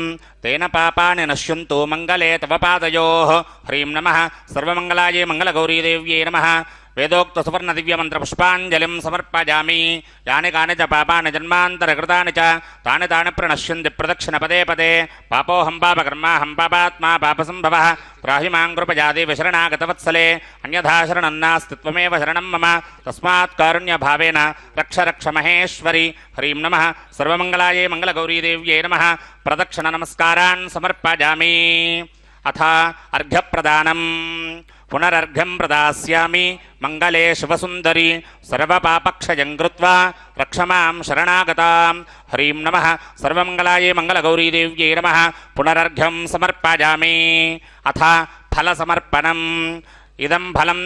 तेन पापानि नश्यन्तु मङ्गले तव पादयोः हरिं नमः सर्वमङ्गलायै मङ्गलगौरीदेव्यै नमः वेदोक्तसुवर्णदिव्यमन्त्रपुष्पाञ्जलिं समर्पयामि यानि कानि च पापानि जन्मान्तरकृतानि च तानि तानि प्रणश्यन्ति प्रदक्षिणपदे पदे पापोऽहं पापकर्माहं पापात्मा पापसम्भवः त्राहि मां कृपयादेव शरणागतवत्सले अन्यथा शरणं नास्ति त्वमेव शरणं मम तस्मात् कारुण्यभावेन रक्ष रक्ष महेश्वरि हरिं नमः सर्वमङ्गलायै मङ्गलगौरीदेव्यै नमः प्रदक्षिणनमस्कारान् समर्पयामि अथ अर्घ्यप्रदानम् पुनरर्घ्यं प्रदास्यामि मङ्गले शिवसुन्दरी सर्वपापक्षयं कृत्वा रक्ष मां शरणागतां हरिं नमः सर्वमङ्गलायै मङ्गलगौरीदेव्यै नमः पुनरर्घ्यं समर्पयामि अथ फलसमर्पणम् इदं फलं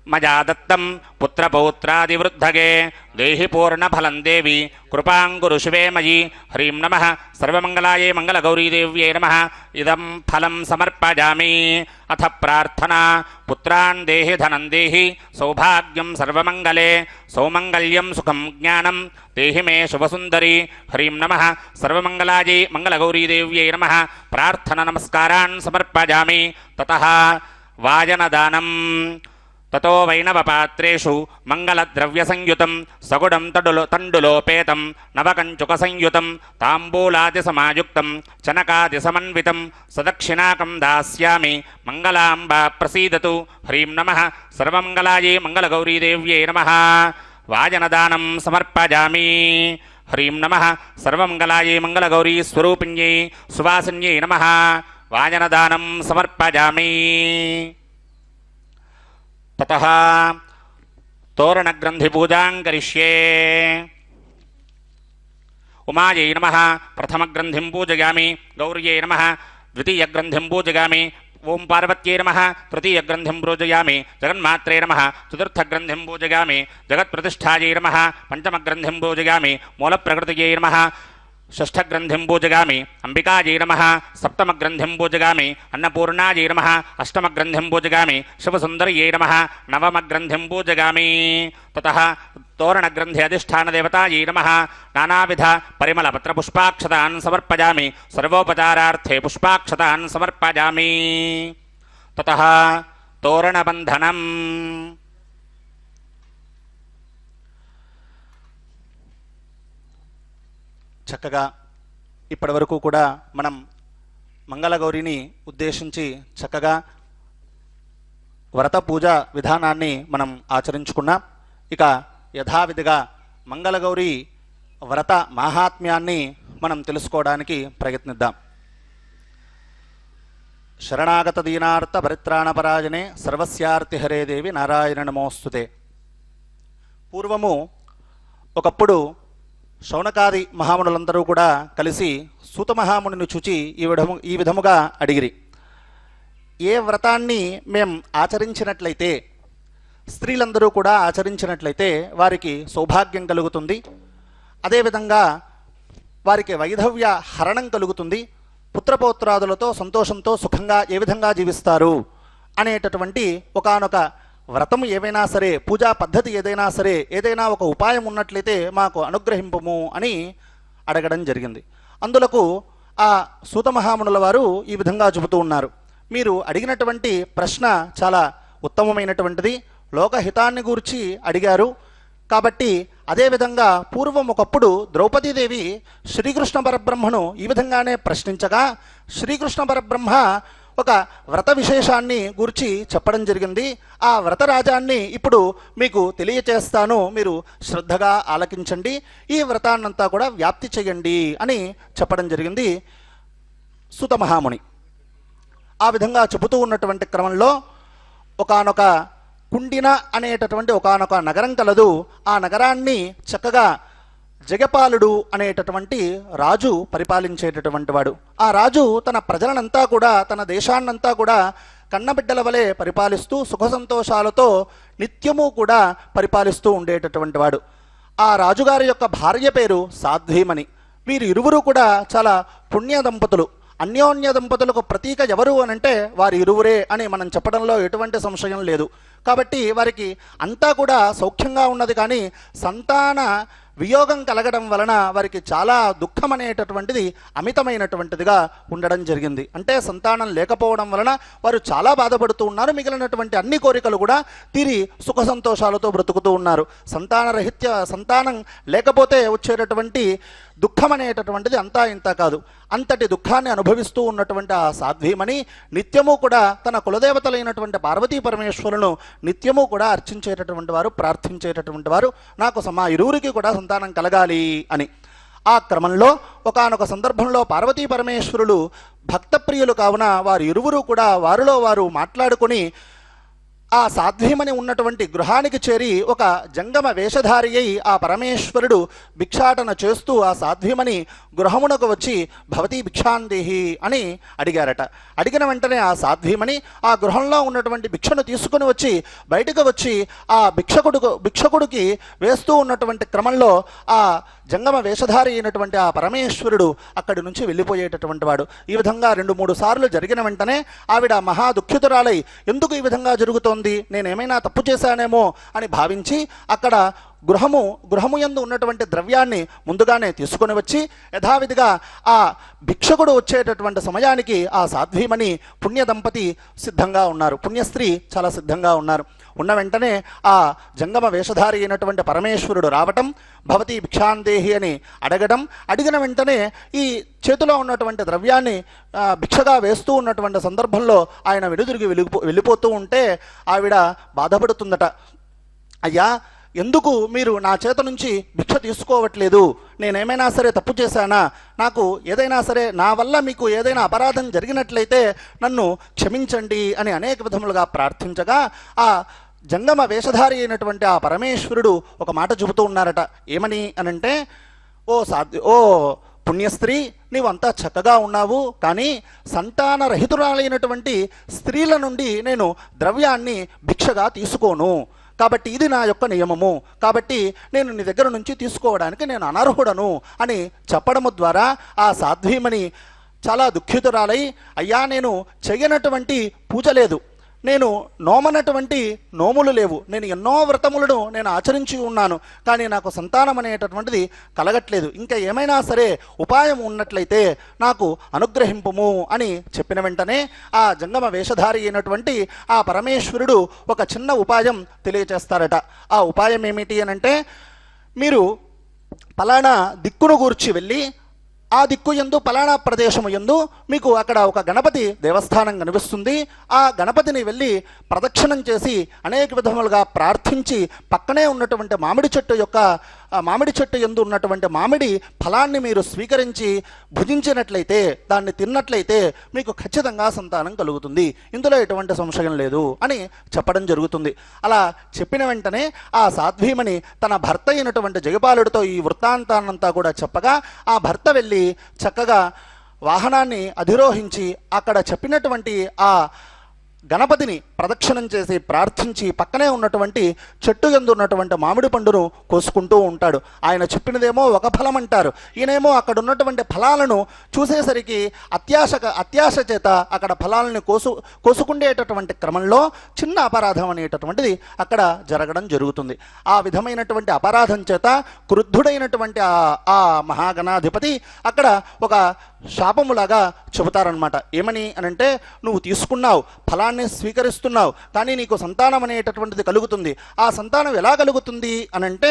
मया दत्तं पुत्रपौत्रादिवृद्धगे देहि पूर्णफलं देवी कृपां कुरु शिवे मयि हरिं नमः सर्वमङ्गलायै मङ्गलगौरीदेव्यै नमः इदं फलं समर्पयामि अथ प्रार्थना पुत्रान् देहि धनं देहि सौभाग्यं सर्वमङ्गले सौमङ्गल्यं सुखं ज्ञानं देहि मे शुभसुन्दरी हरिं नमः सर्वमङ्गलायै मङ्गलगौरीदेव्यै नमः प्रार्थना नमस्कारान् समर्पयामि ततः वाजनदानं తతో వైనవపాత్రేషు మంగళద్రవ్యసంయుతం సగుడం తండులోపేతం నవకంచుకసంయుతం తాంబూలాదిసమాయుక్తం చనకాదిసమన్వితం సదక్షిణాకం దాస్యామి మంగళాంబా ప్రసీదతు హ్రీం నమః సర్వమంగళాయే మంగళగౌరీదేవ్యై నమః వాజనదానం సమర్పయామి హ్రీం నమః సర్వమంగళాయే మంగళగౌరీ స్వరూపిణ్యై సువాసిన్యై నమః వాజనదానం సమర్పయామి. తతః తోరణగ్రంథిపూజాం కరిష్యే. ఉమాయై నమః ప్రథమగ్రంథిం పూజయామి. గౌర్యై నమః ద్వితీయగ్రంథిం పూజయామి. ఓం పార్వత్యై నమః తృతీయగ్రంథిం పూజయామి. జగన్మాత్రే నమః చతుర్థగ్రంథిం పూజయామి. జగత్ప్రతిష్ఠాయై నమః పంచమగ్రంథిం పూజయామి. మూలప్రకృతయై నమః షష్ఠగ్రంథిం పూజయామి. అంబికాయై నమః సప్తమగ్రంథిం పూజయామి. అన్నపూర్ణాయై నమః అష్టమగ్రంథిం పూజయామి. శివసుందర్యై నమః నవమగ్రంథిం పూజయామి. తతః తోరణగ్రంథి అధిష్టానదేవతాయై నమః నానావిధ పరిమళపత్రపుష్పాక్షతాన్ సమర్పయామి. సర్వోపచారార్థే పుష్పాక్షతాన్ సమర్పయామి. తతః తోరణబంధనం. చక్కగా ఇప్పటి వరకు కూడా మనం మంగళగౌరిని ఉద్దేశించి చక్కగా వ్రత పూజ విధానాన్ని మనం ఆచరించుకున్నాం. ఇక యథావిధిగా మంగళగౌరి వ్రత మాహాత్మ్యాన్ని మనం తెలుసుకోవడానికి ప్రయత్నిద్దాం. శరణాగత దీనార్థ పరిత్రాణపరాయణే సర్వస్యార్తిహరే దేవి నారాయణ నమోస్తుతే. పూర్వము ఒకప్పుడు శౌనకాది మహామునులందరూ కూడా కలిసి సూత మహామునిని చూచి ఈ విధముగా అడిగిరి. ఏ వ్రతాన్ని మేం ఆచరించినట్లయితే, స్త్రీలందరూ కూడా ఆచరించినట్లయితే వారికి సౌభాగ్యం కలుగుతుంది, అదేవిధంగా వారికి వైధవ్య హరణం కలుగుతుంది, పుత్రపౌత్రాదులతో సంతోషంతో సుఖంగా ఏ విధంగా జీవిస్తారు అనేటటువంటి ఒకానొక వ్రతము ఏవైనా సరే, పూజా పద్ధతి ఏదైనా సరే, ఏదైనా ఒక ఉపాయం ఉన్నట్లయితే మాకు అనుగ్రహింపము అని అడగడం జరిగింది. అందులకు ఆ సూత మహామునుల వారు ఈ విధంగా చెబుతూ ఉన్నారు. మీరు అడిగినటువంటి ప్రశ్న చాలా ఉత్తమమైనటువంటిది, లోకహితాన్ని గూర్చి అడిగారు. కాబట్టి అదేవిధంగా పూర్వం ఒకప్పుడు ద్రౌపదీదేవి శ్రీకృష్ణ పరబ్రహ్మను ఈ విధంగానే ప్రశ్నించగా శ్రీకృష్ణ పరబ్రహ్మ ఒక వ్రత విశేషాన్ని గురించి చెప్పడం జరిగింది. ఆ వ్రతరాజాన్ని ఇప్పుడు మీకు తెలియచేస్తాను, మీరు శ్రద్ధగా ఆలకించండి, ఈ వ్రతాన్నంతా కూడా వ్యాప్తి చేయండి అని చెప్పడం జరిగింది సూత మహాముని. ఆ విధంగా చెబుతూ ఉన్నటువంటి క్రమంలో ఒకానొక కుండిన అనేటటువంటి ఒకానొక నగరం కలదు. ఆ నగరాన్ని చక్కగా జగపాలుడు అనేటటువంటి రాజు పరిపాలించేటటువంటి వాడు. ఆ రాజు తన ప్రజలనంతా కూడా, తన దేశాన్నంతా కూడా కన్నబిడ్డల వలె పరిపాలిస్తూ సుఖ సంతోషాలతో నిత్యము కూడా పరిపాలిస్తూ ఉండేటటువంటి వాడు. ఆ రాజుగారి యొక్క భార్య పేరు సాధ్వీమణి. వీరు ఇరువురు కూడా చాలా పుణ్య దంపతులు. అన్యోన్య దంపతులకు ప్రతీక ఎవరు అనంటే వారి ఇరువురే అని మనం చెప్పడంలో ఎటువంటి సంశయం లేదు. కాబట్టి వారికి అంతా కూడా సౌఖ్యంగా ఉన్నది, కానీ సంతాన వియోగం కలగడం వలన వారికి చాలా దుఃఖం అనేటటువంటిది అమితమైనటువంటిదిగా ఉండడం జరిగింది. అంటే సంతానం లేకపోవడం వలన వారు చాలా బాధపడుతూ ఉన్నారు. మిగిలినటువంటి అన్ని కోరికలు కూడా తీరి సుఖ సంతోషాలతో బ్రతుకుతూ ఉన్నారు. సంతానం లేకపోతే వచ్చేటటువంటి దుఃఖం అనేటటువంటిది అంతా ఇంత కాదు. అంతటి దుఃఖాన్ని అనుభవిస్తూ ఉన్నటువంటి ఆ సాధ్వీమణి నిత్యము కూడా తన కులదేవతలైనటువంటి పార్వతీ పరమేశ్వరులను నిత్యము కూడా అర్చించేటటువంటి వారు, ప్రార్థించేటటువంటి వారు. నాకు మా ఇరువురికి కూడా సంతానం కలగాలి అని. ఆ క్రమంలో ఒకానొక సందర్భంలో పార్వతీ పరమేశ్వరులు భక్తప్రియులు కావున వారు ఇరువురు కూడా వారిలో వారు మాట్లాడుకొని ఆ సాధ్వీమణి ఉన్నటువంటి గృహానికి చేరి ఒక జంగమ వేషధారి అయి ఆ పరమేశ్వరుడు భిక్షాటన చేస్తూ ఆ సాధ్వీమణి గృహమునకు వచ్చి భవతి భిక్షాందేహి అని అడిగారట. అడిగిన వెంటనే ఆ సాధ్వీమణి ఆ గృహంలో ఉన్నటువంటి భిక్షను తీసుకుని వచ్చి బయటకు వచ్చి ఆ భిక్షకుడికి వేస్తూ ఉన్నటువంటి క్రమంలో ఆ జంగమ వేషధారి అయినటువంటి ఆ పరమేశ్వరుడు అక్కడి నుంచి వెళ్ళిపోయేటటువంటి వాడు. ఈ విధంగా 2-3 సార్లు జరిగిన వెంటనే ఆవిడ మహా దుఃఖితురాలై ఎందుకు ఈ విధంగా జరుగుతోంది, నేనేమైనా తప్పు చేశానేమో అని భావించి అక్కడ గృహము యందు ఉన్నటువంటి ద్రవ్యాన్ని ముందుగానే తీసుకొని వచ్చి యథావిధిగా ఆ భిక్షకుడు వచ్చేటటువంటి సమయానికి ఆ సాధ్వీమణి పుణ్య దంపతి సిద్ధంగా ఉన్నారు, పుణ్యస్త్రీ చాలా సిద్ధంగా ఉన్నారు. ఉన్న వెంటనే ఆ జంగమ వేషధారి అయినటువంటి పరమేశ్వరుడు రావటం, భవతి భిక్షాందేహి అని అడగడం, అడిగిన వెంటనే ఈ చేతిలో ఉన్నటువంటి ద్రవ్యాన్ని భిక్షగా వేస్తూ ఉన్నటువంటి సందర్భంలో ఆయన వెనుదిరిగి వెళ్ళిపోతూ ఉంటే ఆవిడ బాధపడుతుందట. అయ్యా, ఎందుకు మీరు నా చేత నుంచి భిక్ష తీసుకోవట్లేదు? నేనేమైనా సరే తప్పు చేశానా? నాకు ఏదైనా సరే నా వల్ల మీకు ఏదైనా అపరాధం జరిగినట్లయితే నన్ను క్షమించండి అని అనేక విధములుగా ప్రార్థించగా ఆ జంగమ వేషధారి అయినటువంటి ఆ పరమేశ్వరుడు ఒక మాట చెబుతూ ఉన్నారట. ఏమని అనంటే, ఓ పుణ్యస్త్రీ, నీవంతా చక్కగా ఉన్నావు, కానీ సంతానరహితురాలైనటువంటి స్త్రీల నుండి నేను ద్రవ్యాన్ని భిక్షగా తీసుకోను. కాబట్టి ఇది నా యొక్క నియమము, కాబట్టి నేను నీ దగ్గర నుంచి తీసుకోవడానికి నేను అనర్హుడను అని చెప్పడము ద్వారా ఆ సాధ్వీమణి చాలా దుఃఖితురాలై, అయ్యా, నేను చెయ్యనటువంటి పూజ లేదు, నేను నోమనటువంటి నోములు లేవు, నేను ఎన్నో వ్రతములను నేను ఆచరించి ఉన్నాను, కానీ నాకు సంతానం అనేటటువంటిది కలగట్లేదు, ఇంకా ఏమైనా సరే ఉపాయం ఉన్నట్లయితే నాకు అనుగ్రహింపుము అని చెప్పిన వెంటనే ఆ జంగమ వేషధారి అయినటువంటి ఆ పరమేశ్వరుడు ఒక చిన్న ఉపాయం తెలియచేస్తారట. ఆ ఉపాయం ఏమిటి అనంటే, మీరు పలానా దిక్కును గూర్చి వెళ్ళి ఆ దిక్కు యందు పలానా ప్రదేశము యందు మీకు అక్కడ ఒక గణపతి దేవస్థానం కనిపిస్తుంది. ఆ గణపతిని వెళ్ళి ప్రదక్షిణం చేసి అనేక విధములుగా ప్రార్థించి పక్కనే ఉన్నటువంటి మామిడి చెట్టు యందు ఉన్నటువంటి మామిడి ఫలాన్ని మీరు స్వీకరించి భుజించినట్లయితే, దాన్ని తిన్నట్లయితే మీకు ఖచ్చితంగా సంతానం కలుగుతుంది, ఇందులో ఎటువంటి సంశయం లేదు అని చెప్పడం జరుగుతుంది. అలా చెప్పిన వెంటనే ఆ సాధ్వీమణి తన భర్త అయినటువంటి జగపాలుడితో ఈ వృత్తాంతాన్నంతా కూడా చెప్పగా ఆ భర్త వెళ్ళి చక్కగా వాహనాన్ని అధిరోహించి అక్కడ చెప్పినటువంటి ఆ గణపతిని ప్రదక్షిణం చేసి ప్రార్థించి పక్కనే ఉన్నటువంటి చెట్టు యందు ఉన్నటువంటి మామిడి పండును కోసుకుంటూ ఉంటాడు. ఆయన చెప్పినదేమో ఒక ఫలం అంటారు, ఈయనేమో అక్కడ ఉన్నటువంటి ఫలాలను చూసేసరికి అత్యాశ చేత అక్కడ ఫలాలను కోసుకుండేటటువంటి క్రమంలో చిన్న అపరాధం అనేటటువంటిది అక్కడ జరగడం జరుగుతుంది. ఆ విధమైనటువంటి అపరాధం చేత క్రుద్ధుడైనటువంటి ఆ మహాగణాధిపతి అక్కడ ఒక శాపములాగా చెబుతారనమాట. ఏమని అనంటే, నువ్వు తీసుకున్నావు, ఫలాన్ని స్వీకరిస్తున్నావు, కానీ నీకు సంతానం అనేటటువంటిది కలుగుతుంది. ఆ సంతానం ఎలా కలుగుతుంది అనంటే,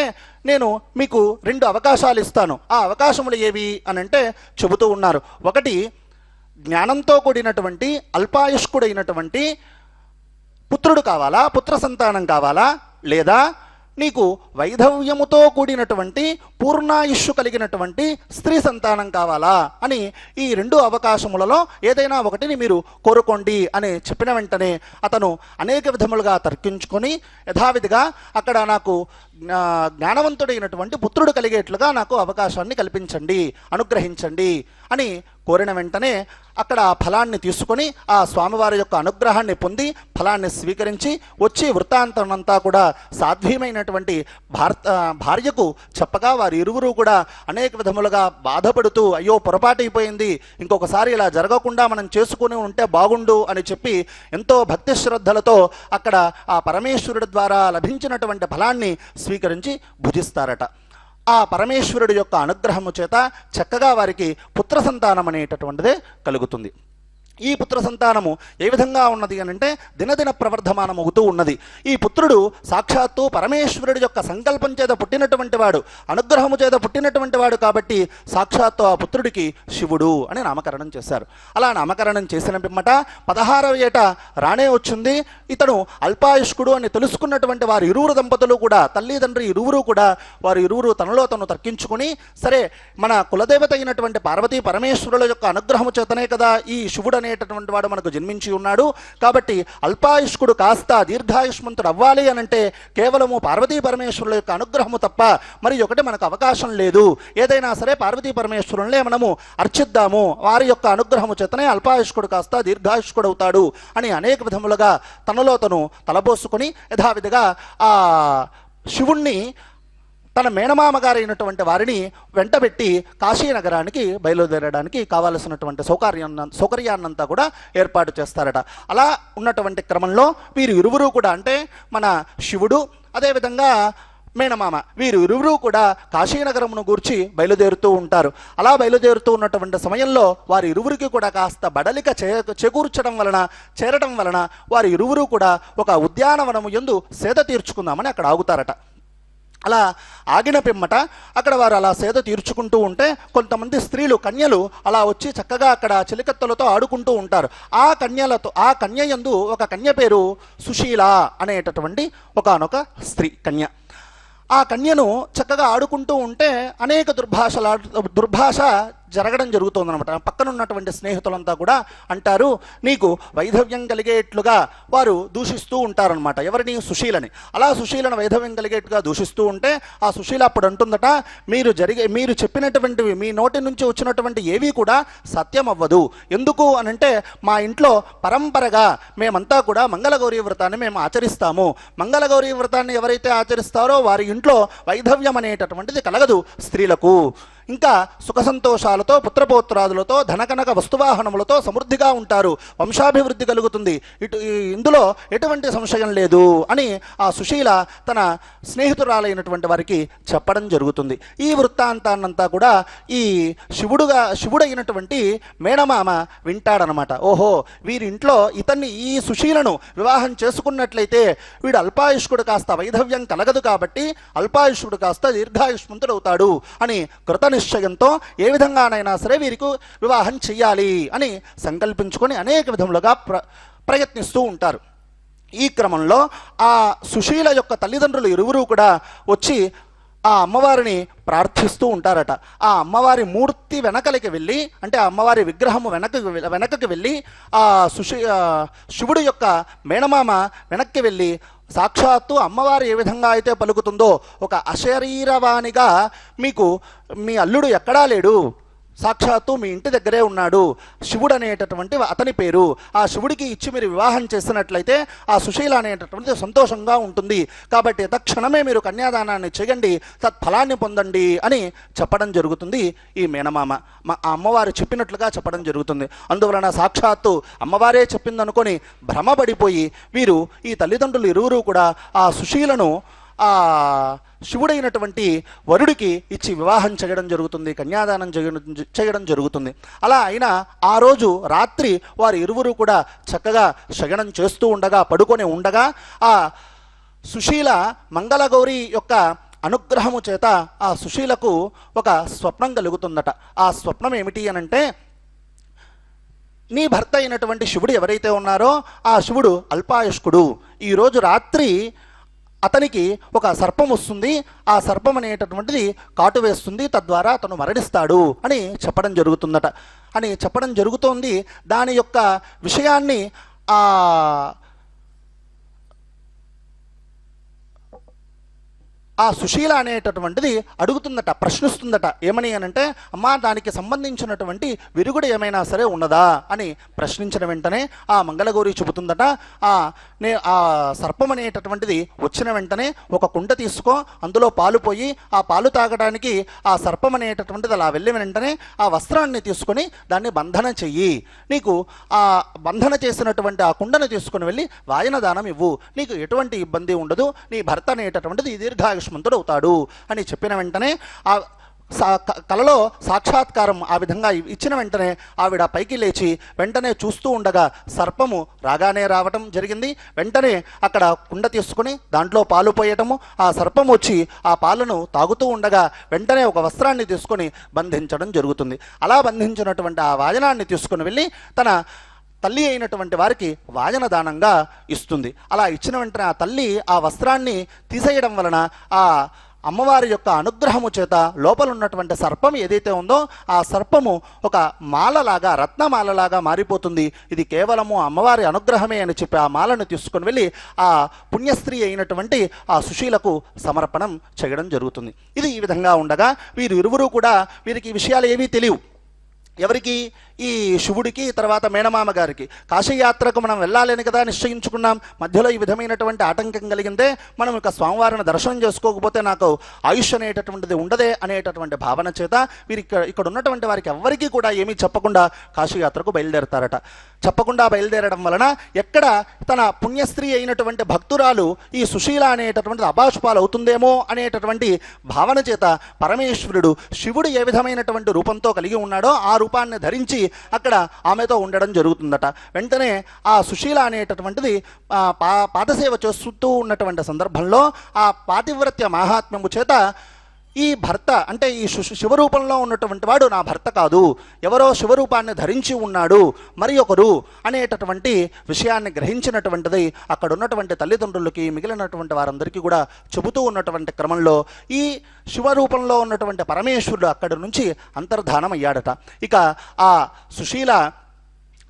నేను మీకు 2 అవకాశాలు ఇస్తాను. ఆ అవకాశములు ఏవి అనంటే చెబుతూ ఉన్నారు. ఒకటి, జ్ఞానంతో కూడినటువంటి అల్పాయుష్కుడైనటువంటి పుత్రుడు కావాలా, పుత్ర సంతానం కావాలా, లేదా నీకు వైధవ్యముతో కూడినటువంటి పూర్ణాయుష్షు కలిగినటువంటి స్త్రీ సంతానం కావాలా అని ఈ 2 అవకాశములలో ఏదైనా ఒకటిని మీరు కోరుకోండి అని చెప్పిన వెంటనే అతను అనేక విధములుగా తర్కించుకొని యథావిధిగా అక్కడ నాకు జ్ఞానవంతుడైనటువంటి పుత్రుడు కలిగేట్లుగా నాకు అవకాశాన్ని కల్పించండి, అనుగ్రహించండి అని కోరిన వెంటనే అక్కడ ఆ ఫలాన్ని తీసుకొని ఆ స్వామివారి యొక్క అనుగ్రహాన్ని పొంది ఫలాన్ని స్వీకరించి వచ్చి వృత్తాంతమంతా కూడా సాధ్వీమైనటువంటి భార్యకు చెప్పగా వారి ఇరువురు కూడా అనేక విధములుగా బాధపడుతూ, అయ్యో పొరపాటు అయిపోయింది, ఇంకొకసారి ఇలా జరగకుండా మనం చేసుకుని ఉంటే బాగుండు అని చెప్పి ఎంతో భక్తి శ్రద్ధలతో అక్కడ ఆ పరమేశ్వరుడి ద్వారా లభించినటువంటి ఫలాన్ని స్వీకరించి భుజిస్తారట. ఆ పరమేశ్వరుడి యొక్క అనుగ్రహము చేత చక్కగా వారికి పుత్ర సంతానం అనేటటువంటిదే కలుగుతుంది. ఈ పుత్ర సంతానము ఏ విధంగా ఉన్నది అనంటే దినదిన ప్రవర్ధమానం అవుతూ ఉన్నది. ఈ పుత్రుడు సాక్షాత్తు పరమేశ్వరుడి యొక్క సంకల్పం చేత పుట్టినటువంటి వాడు, అనుగ్రహము చేత పుట్టినటువంటి వాడు కాబట్టి సాక్షాత్తు ఆ పుత్రుడికి శివుడు అని నామకరణం చేశారు. అలా నామకరణం చేసిన పిమ్మట 16వ ఏట రానే వచ్చింది. ఇతను అల్పాయుష్కుడు అని తెలుసుకున్నటువంటి వారి ఇరువురు దంపతులు కూడా, తల్లిదండ్రి ఇరువురు కూడా వారి ఇరువురు తనలో తను తర్కించుకుని, సరే మన కులదేవత అయినటువంటి పార్వతీ పరమేశ్వరుల యొక్క అనుగ్రహము చేతనే కదా ఈ శివుడు అనేటటువంటి వాడు మనకు జన్మించి ఉన్నాడు, కాబట్టి అల్పాయుష్కుడు కాస్త దీర్ఘాయుష్మంతుడు అవ్వాలి అనంటే కేవలము పార్వతీ పరమేశ్వరుల యొక్క అనుగ్రహము తప్ప మరి ఒకటి మనకు అవకాశం లేదు. ఏదైనా సరే పార్వతీ పరమేశ్వరులనే మనము అర్చిద్దాము, వారి యొక్క అనుగ్రహము చేతనే అల్పాయుష్కుడు కాస్త దీర్ఘాయుష్కుడు అవుతాడు అని అనేక విధములుగా తనలో తను తలబోసుకొని యథావిధిగా ఆ శివుణ్ణి తన మేనమామగారైనటువంటి వారిని వెంటబెట్టి కాశీనగరానికి బయలుదేరడానికి కావలసినటువంటి సౌకర్యాన్నంతా కూడా ఏర్పాటు చేస్తారట. అలా ఉన్నటువంటి క్రమంలో వీరు ఇరువురు కూడా, అంటే మన శివుడు అదేవిధంగా మేనమామ వీరు ఇరువురు కూడా కాశీనగరమును గూర్చి బయలుదేరుతూ ఉంటారు. అలా బయలుదేరుతూ ఉన్నటువంటి సమయంలో వారి ఇరువురికి కూడా కాస్త బడలిక చేరడం వలన వారి ఇరువురు కూడా ఒక ఉద్యానవనము యందు సేద తీర్చుకుందామని అక్కడ ఆగుతారట. అలా ఆగిన పిమ్మట అక్కడ వారు అలా సేద తీర్చుకుంటూ ఉంటే కొంతమంది స్త్రీలు కన్యలు అలా వచ్చి చక్కగా అక్కడ చిలికత్తలతో ఆడుకుంటూ ఉంటారు. ఆ కన్య యందు ఒక కన్య పేరు సుశీల అనేటటువంటి ఒకానొక స్త్రీ కన్య. ఆ కన్యను చక్కగా ఆడుకుంటూ ఉంటే అనేక దుర్భాష జరగడం జరుగుతుందన్నమాట. పక్కన ఉన్నటువంటి స్నేహితులంతా కూడా అంటారు, నీకు వైధవ్యం కలిగేట్లుగా వారు దూషిస్తూ ఉంటారనమాట. ఎవరిని? సుశీలని. అలా సుశీలను వైధవ్యం కలిగేట్టుగా దూషిస్తూ ఉంటే ఆ సుశీల అప్పుడు అంటుందట, మీరు చెప్పినటువంటివి మీ నోటి నుంచి వచ్చినటువంటి ఏవి కూడా సత్యం అవ్వదు. ఎందుకు అనంటే మా ఇంట్లో పరంపరగా మేమంతా కూడా మంగళగౌరీ వ్రతాన్ని మేము ఆచరిస్తాము. మంగళగౌరీ వ్రతాన్ని ఎవరైతే ఆచరిస్తారో వారి ఇంట్లో వైధవ్యం అనేటటువంటిది కలగదు స్త్రీలకు. ఇంకా సుఖ సంతోషాలతో పుత్రపౌత్రాదులతో ధనకనక వస్తువాహనములతో సమృద్ధిగా ఉంటారు, వంశాభివృద్ధి కలుగుతుంది, ఇందులో ఎటువంటి సంశయం లేదు అని ఆ సుశీల తన స్నేహితురాలైనటువంటి వారికి చెప్పడం జరుగుతుంది. ఈ వృత్తాంతాన్నంతా కూడా ఈ శివుడైనటువంటి మేనమామ వింటాడనమాట. ఓహో, వీరింట్లో ఈ సుశీలను వివాహం చేసుకున్నట్లయితే వీడు అల్పాయుష్కుడు కాస్త వైధవ్యం కలగదు కాబట్టి అల్పాయుష్కుడు కాస్త దీర్ఘాయుష్మంతుడవుతాడు అని కృతనిశ్చయంతో ఏ విధంగానైనా సరే వీరికి వివాహం చెయ్యాలి అని సంకల్పించుకొని అనేక విధములుగా ప్రయత్నిస్తూ ఉంటారు. ఈ క్రమంలో ఆ సుశీల యొక్క తల్లిదండ్రులు ఇరువురు కూడా వచ్చి ఆ అమ్మవారిని ప్రార్థిస్తూ ఉంటారట. ఆ అమ్మవారి మూర్తి వెనకలికి వెళ్ళి, అంటే ఆ అమ్మవారి విగ్రహము వెనకకి వెళ్ళి ఆ శివుడు యొక్క మేనమామ వెనక్కి వెళ్ళి సాక్షాత్తు అమ్మవారు ఏ విధంగా అయితే పలుకుతుందో ఒక అశరీరవాణిగా, మీకు మీ అల్లుడు ఎక్కడా లేడు, సాక్షాత్తు మీ ఇంటి దగ్గరే ఉన్నాడు, శివుడు అనేటటువంటి అతని పేరు, ఆ శివుడికి ఇచ్చి మీరు వివాహం చేసినట్లయితే ఆ సుశీల అనేటటువంటి సంతోషంగా ఉంటుంది, కాబట్టి తక్షణమే మీరు కన్యాదానాన్ని చేయండి, తత్ఫలాన్ని పొందండి అని చెప్పడం జరుగుతుంది. ఈ మేనమామ ఆ అమ్మవారు చెప్పినట్లుగా చెప్పడం జరుగుతుంది. అందువలన సాక్షాత్తు అమ్మవారే చెప్పిందనుకొని భ్రమపడిపోయి వీరు ఈ తల్లిదండ్రులు ఇరువురు కూడా ఆ సుశీలను ఆ శివుడైనటువంటి వరుడికి ఇచ్చి వివాహం చేయడం జరుగుతుంది, కన్యాదానం చేయడం జరుగుతుంది. అలా అయినా ఆ రోజు రాత్రి వారి ఇరువురు కూడా చక్కగా శయనం చేస్తూ ఉండగా, పడుకొని ఉండగా ఆ సుశీల మంగళగౌరి యొక్క అనుగ్రహము చేత ఆ సుశీలకు ఒక స్వప్నం కలుగుతుందట. ఆ స్వప్నం ఏమిటి అనంటే, నీ భర్త అయినటువంటి శివుడు ఎవరైతే ఉన్నారో ఆ శివుడు అల్పాయుష్కుడు, ఈరోజు రాత్రి అతనికి ఒక సర్పం వస్తుంది, ఆ సర్పం అనేటటువంటిది కాటు వేస్తుంది, తద్వారా అతను మరణిస్తాడు అని చెప్పడం జరుగుతుందట. అని చెప్పడం జరుగుతోంది. దాని యొక్క విషయాన్ని ఆ సుశీల అనేటటువంటిది అడుగుతుందట, ప్రశ్నిస్తుందట. ఏమని అనంటే, అమ్మా దానికి సంబంధించినటువంటి విరుగుడు ఏమైనా సరే ఉన్నదా అని ప్రశ్నించిన వెంటనే ఆ మంగళగౌరి చెబుతుందట, ఆ సర్పం అనేటటువంటిది వచ్చిన వెంటనే ఒక కుండ తీసుకో, అందులో పాలు పోయి ఆ పాలు తాగడానికి ఆ సర్పం అనేటటువంటిది అలా వెళ్ళిన వెంటనే ఆ వస్త్రాన్ని తీసుకొని దాన్ని బంధన చెయ్యి, నీకు ఆ బంధన చేసినటువంటి ఆ కుండను తీసుకుని వెళ్ళి వాయన దానం ఇవ్వు, నీకు ఎటువంటి ఇబ్బంది ఉండదు, నీ భర్త అనేటటువంటిది దీర్ఘాయుష్మంతుడు అవుతాడు అని చెప్పిన వెంటనే ఆ కలలో సాక్షాత్కారం ఆ విధంగా ఇచ్చిన వెంటనే ఆవిడ పైకి లేచి వెంటనే చూస్తూ ఉండగా సర్పము రాగానే రావటం జరిగింది. వెంటనే అక్కడ కుండ తీసుకుని దాంట్లో పాలు పోయటము, ఆ సర్పం వచ్చి ఆ పాలను తాగుతూ ఉండగా వెంటనే ఒక వస్త్రాన్ని తీసుకొని బంధించడం జరుగుతుంది. అలా బంధించినటువంటి ఆ వాయనాన్ని తీసుకుని వెళ్ళి తన తల్లి అయినటువంటి వారికి వాయన దానంగా ఇస్తుంది. అలా ఇచ్చిన వెంటనే ఆ తల్లి ఆ వస్త్రాన్ని తీసేయడం వలన ఆ అమ్మవారి యొక్క అనుగ్రహము చేత లోపల ఉన్నటువంటి సర్పం ఏదైతే ఉందో ఆ సర్పము ఒక మాలలాగా, రత్నమాలలాగా మారిపోతుంది. ఇది కేవలము అమ్మవారి అనుగ్రహమే అని చెప్పి ఆ మాలను తీసుకుని వెళ్ళి ఆ పుణ్యస్త్రీ అయినటువంటి ఆ సుశీలకు సమర్పణం చేయడం జరుగుతుంది. ఇది ఈ విధంగా ఉండగా వీరు ఇరువురు కూడా, వీరికి ఈ విషయాలు ఏవీ తెలియవు. ఎవరికి? ఈ శివుడికి, తర్వాత మేనమామ గారికి. కాశీయాత్రకు మనం వెళ్ళాలని కదా నిశ్చయించుకున్నాం. మధ్యలో ఈ విధమైనటువంటి ఆటంకం కలిగిందే, మనం ఇక స్వామివారిని దర్శనం చేసుకోకపోతే నాకు ఆయుష్ అనేటటువంటిది ఉండదే అనేటటువంటి భావన చేత వీరు ఇక్కడ ఉన్నటువంటి వారికి ఎవ్వరికీ కూడా ఏమీ చెప్పకుండా కాశీయాత్రకు బయలుదేరతారట. చెప్పకుండా బయలుదేరడం వలన ఎక్కడ తన పుణ్యస్త్రీ అయినటువంటి భక్తురాలు ఈ సుశీల అనేటటువంటిది అబాష్పాలు అవుతుందేమో అనేటటువంటి భావన చేత పరమేశ్వరుడు శివుడు ఏ విధమైనటువంటి రూపంతో కలిగి ఉన్నాడో ఆ రూపాన్ని ధరించి అక్కడ ఆమెతో ఉండడం జరుగుతుందట. వెంటనే ఆ సుశీల అనేటటువంటిది పాదసేవ చేస్తూ ఉన్నటువంటి సందర్భంలో ఆ పాతివ్రత్య మహాత్మ్యము చేత ఈ భర్త అంటే ఈ శివరూపంలో ఉన్నటువంటి వాడు నా భర్త కాదు, ఎవరో శివరూపాన్ని ధరించి ఉన్నాడు మరి ఒకరు అనేటటువంటి విషయాన్ని గ్రహించినటువంటిది అక్కడ ఉన్నటువంటి తల్లిదండ్రులకి, మిగిలినటువంటి వారందరికీ కూడా చెబుతూ ఉన్నటువంటి క్రమంలో ఈ శివరూపంలో ఉన్నటువంటి పరమేశ్వరుడు అక్కడి నుంచి అంతర్ధానం అయ్యాడట. ఇక ఆ సుశీల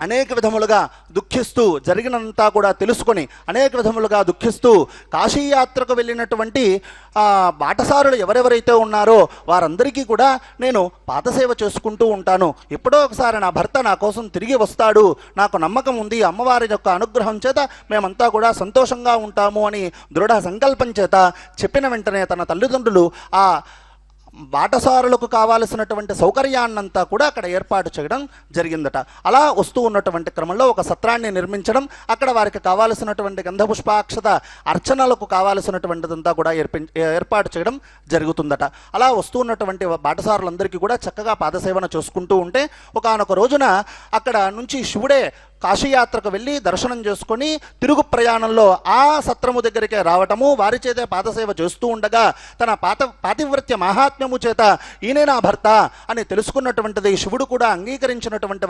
అనేక విధములుగా దుఃఖిస్తూ, జరిగినంతా కూడా తెలుసుకొని అనేక విధములుగా దుఃఖిస్తూ కాశీయాత్రకు వెళ్ళినటువంటి బాటసారులు ఎవరెవరైతే ఉన్నారో వారందరికీ కూడా నేను పాదసేవ చేసుకుంటూ ఉంటాను, ఎప్పుడో ఒకసారి నా భర్త నా కోసం తిరిగి వస్తాడు, నాకు నమ్మకం ఉంది, అమ్మవారి యొక్క అనుగ్రహం చేత మేమంతా కూడా సంతోషంగా ఉంటాము అని దృఢ సంకల్పం చేత చెప్పిన వెంటనే తన తల్లిదండ్రులు ఆ బాటసారులకు కావాల్సినటువంటి సౌకర్యాన్నంతా కూడా అక్కడ ఏర్పాటు చేయడం జరిగిందట. అలా వస్తూ ఉన్నటువంటి క్రమంలో ఒక సత్రాన్ని నిర్మించడం, అక్కడ వారికి కావాల్సినటువంటి గంధపుష్పాక్షత అర్చనలకు కావాల్సినటువంటిదంతా కూడా ఏర్పాటు చేయడం జరుగుతుందట. అలా వస్తూ ఉన్నటువంటి బాటసారులందరికీ కూడా చక్కగా పాదసేవన చేసుకుంటూ ఉంటే ఒకానొక రోజున అక్కడ నుంచి శివుడే కాశీయాత్రకు వెళ్ళి దర్శనం చేసుకొని తిరుగు ప్రయాణంలో ఆ సత్రము దగ్గరికే రావటము, వారి చేతే పాదసేవ చేస్తూ ఉండగా తన పాతివ్రత్య మహాత్మ్యము చేత ఈయనే నా భర్త అని తెలుసుకున్నటువంటిది శివుడు కూడా అంగీకరించినటువంటి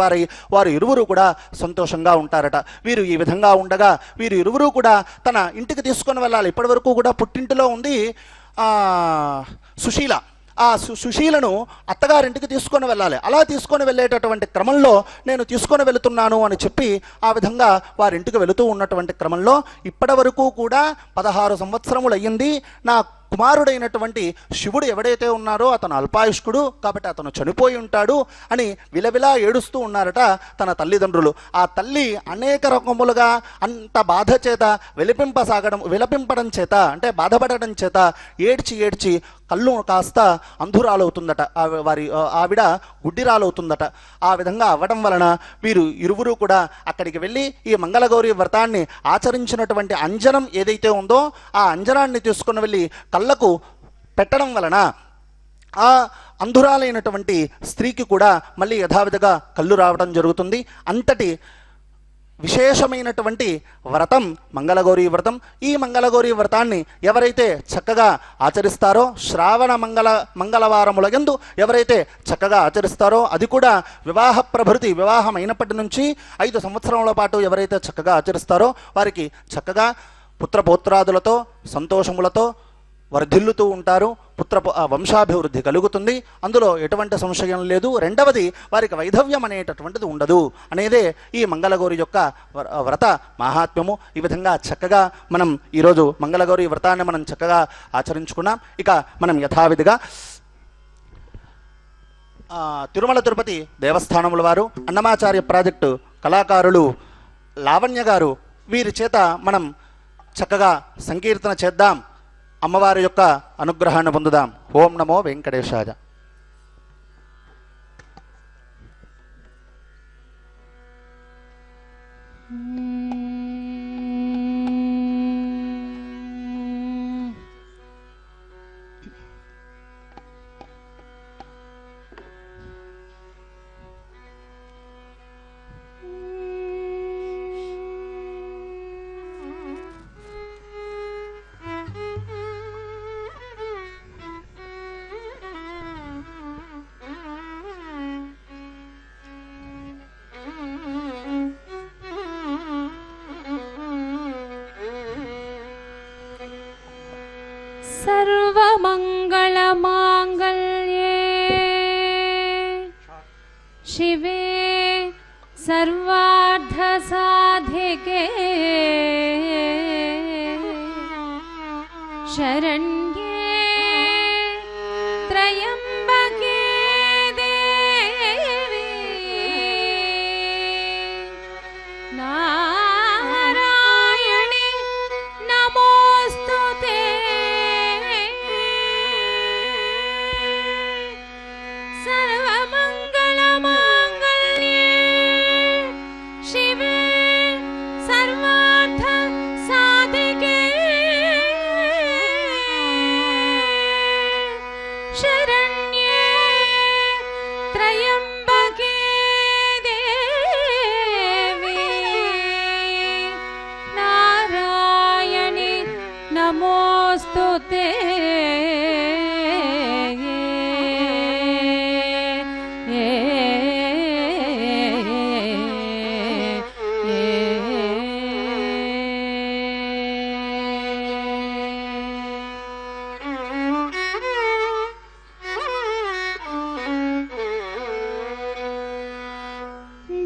వారు ఇరువురు కూడా సంతోషంగా ఉంటారట. వీరు ఈ విధంగా ఉండగా వీరు ఇరువురు కూడా తన ఇంటికి తీసుకొని వెళ్ళాలి. ఇప్పటి వరకు కూడా పుట్టింటిలో ఉంది సుశీల. ఆ సుశీలను అత్తగారింటికి తీసుకొని వెళ్ళాలి. అలా తీసుకొని వెళ్ళేటటువంటి క్రమంలో నేను తీసుకొని వెళుతున్నాను అని చెప్పి ఆ విధంగా వారింటికి వెళుతూ ఉన్నటువంటి క్రమంలో ఇప్పటి వరకు కూడా 16 సంవత్సరములు అయ్యింది. నా కుమారుడైనటువంటి శివుడు ఎవడైతే ఉన్నారో అతను అల్పాయుష్కుడు కాబట్టి అతను చనిపోయి ఉంటాడు అని విలవిలా ఏడుస్తూ ఉన్నారట తన తల్లిదండ్రులు. ఆ తల్లి అనేక రకములుగా అంత బాధ చేత విలపింపడం చేత అంటే బాధపడడం చేత ఏడ్చి కళ్ళు కాస్త అంధురాలవుతుందట. ఆవిడ గుడ్డిరాలవుతుందట. ఆ విధంగా అవ్వడం వలన వీరు ఇరువురు కూడా అక్కడికి వెళ్ళి ఈ మంగళగౌరి వ్రతాన్ని ఆచరించినటువంటి అంజనం ఏదైతే ఉందో ఆ అంజనాన్ని తీసుకుని వెళ్ళి కళ్ళకు పెట్టడం వలన ఆ అంధురాలైనటువంటి స్త్రీకి కూడా మళ్ళీ యథావిధిగా కళ్ళు రావడం జరుగుతుంది. అంతటి విశేషమైనటువంటి వ్రతం మంగళగౌరి వ్రతం. ఈ మంగళగౌరి వ్రతాన్ని ఎవరైతే చక్కగా ఆచరిస్తారో, శ్రావణ మంగళవారములయందు ఎవరైతే చక్కగా ఆచరిస్తారో, అది కూడా వివాహం అయినప్పటి నుంచి 5 సంవత్సరముల పాటు ఎవరైతే చక్కగా ఆచరిస్తారో వారికి చక్కగా పుత్రపౌత్రాదులతో సంతోషములతో వర్ధిల్లుతూ ఉంటారు. వంశాభివృద్ధి కలుగుతుంది. అందులో ఎటువంటి సంశయం లేదు. రెండవది వారికి వైధవ్యం అనేటటువంటిది ఉండదు అనేదే ఈ మంగళగౌరి యొక్క వ్రత మహాత్మ్యము. ఈ విధంగా చక్కగా మనం ఈరోజు మంగళగౌరి వ్రతాన్ని మనం చక్కగా ఆచరించుకున్నాం. ఇక మనం యథావిధిగా తిరుమల తిరుపతి దేవస్థానముల వారు, అన్నమాచార్య ప్రాజెక్టు కళాకారులు లావణ్య గారు, వీరి చేత మనం చక్కగా సంకీర్తన చేద్దాం, అమ్మవారి యొక్క అనుగ్రహాన్ని పొందుదాం. ఓం నమో వెంకటేశాయ. सर्वमङ्गलमाङ्गल्ये शिवे सर्वार्थसाधिके शरण्ये त्र्यम्बके देवी शरण्ये त्र्यम्बके देवी नारायणि नमोऽस्तुते।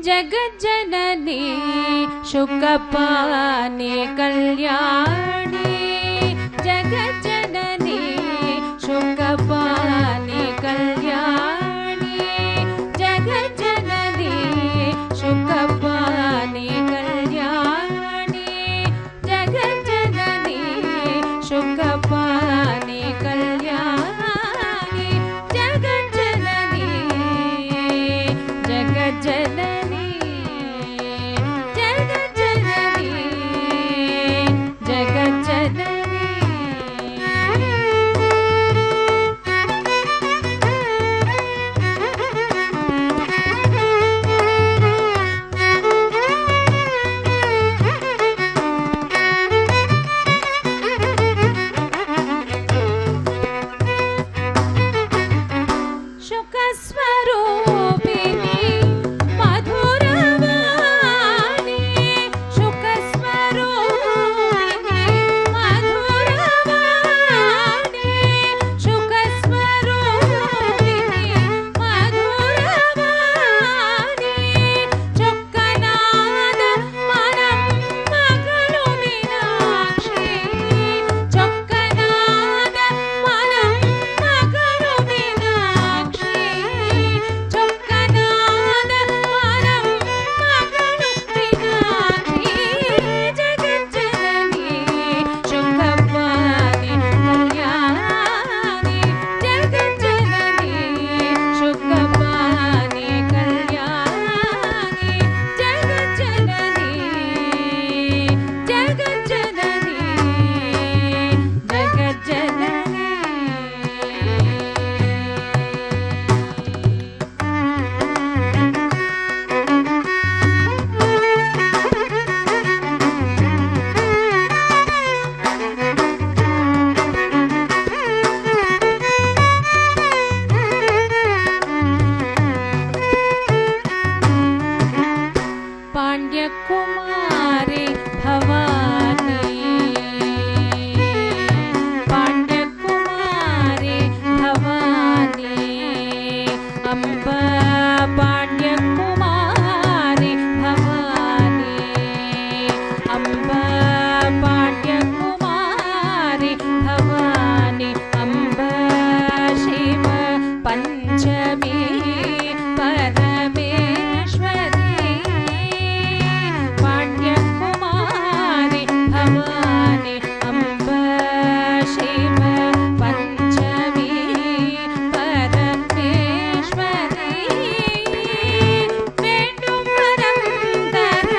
जगज्जननी शुकपानि कल्याणी जगज्जननी शुकपानि कल्याणी जगज्जननी शुकपानि कल्याणी जगज्जननी शुकपानि कल्याणी जगज्जननी जगज्जननी शुकस्वरूपिणी मधुरवाणी शुकस्वरूपिणी मधुरवाणी शुकस्वरूपिणी मधुरवाणी चोक्कनाद मनम मगलु मीनाक्षी चोक्कनाद मनम मगलु मीनाक्षी चोक्कनाद मनम मगलु मीनाक्षी जगज्जननी शुकपानि कल्याणी जगज्जननी शुकपानि कल्याणी जगज्जननी जगज्जननी पाण्ड्यकुमारी भवानी पाण्ड्यकुमारी भवानी अम्ब पाण्ड्यकुमारी भवानी अम्ब पाण्ड्यकुमारी भवानी अम्ब शिव पञ्चमी परमेश्वरी पाण्ड्यकुमारी भवानी अम्ब शिव पञ्चमी परमेश्वरी வேண்டும் வரம் தர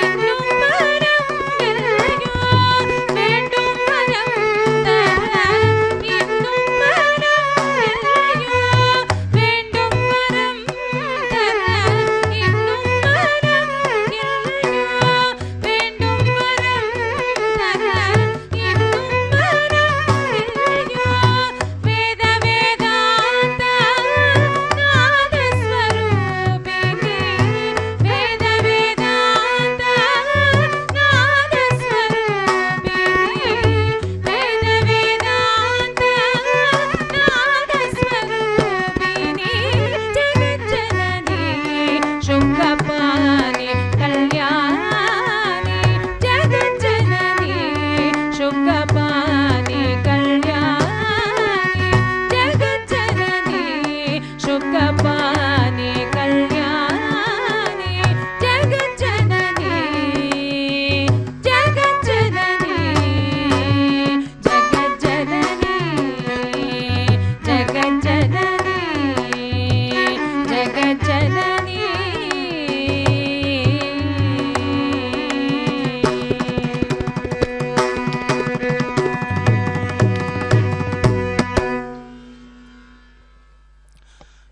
இன்னும் வரம் இல்லையோ வேண்டும் வரம் தர இன்னும் வரம் இல்லையோ வேண்டும்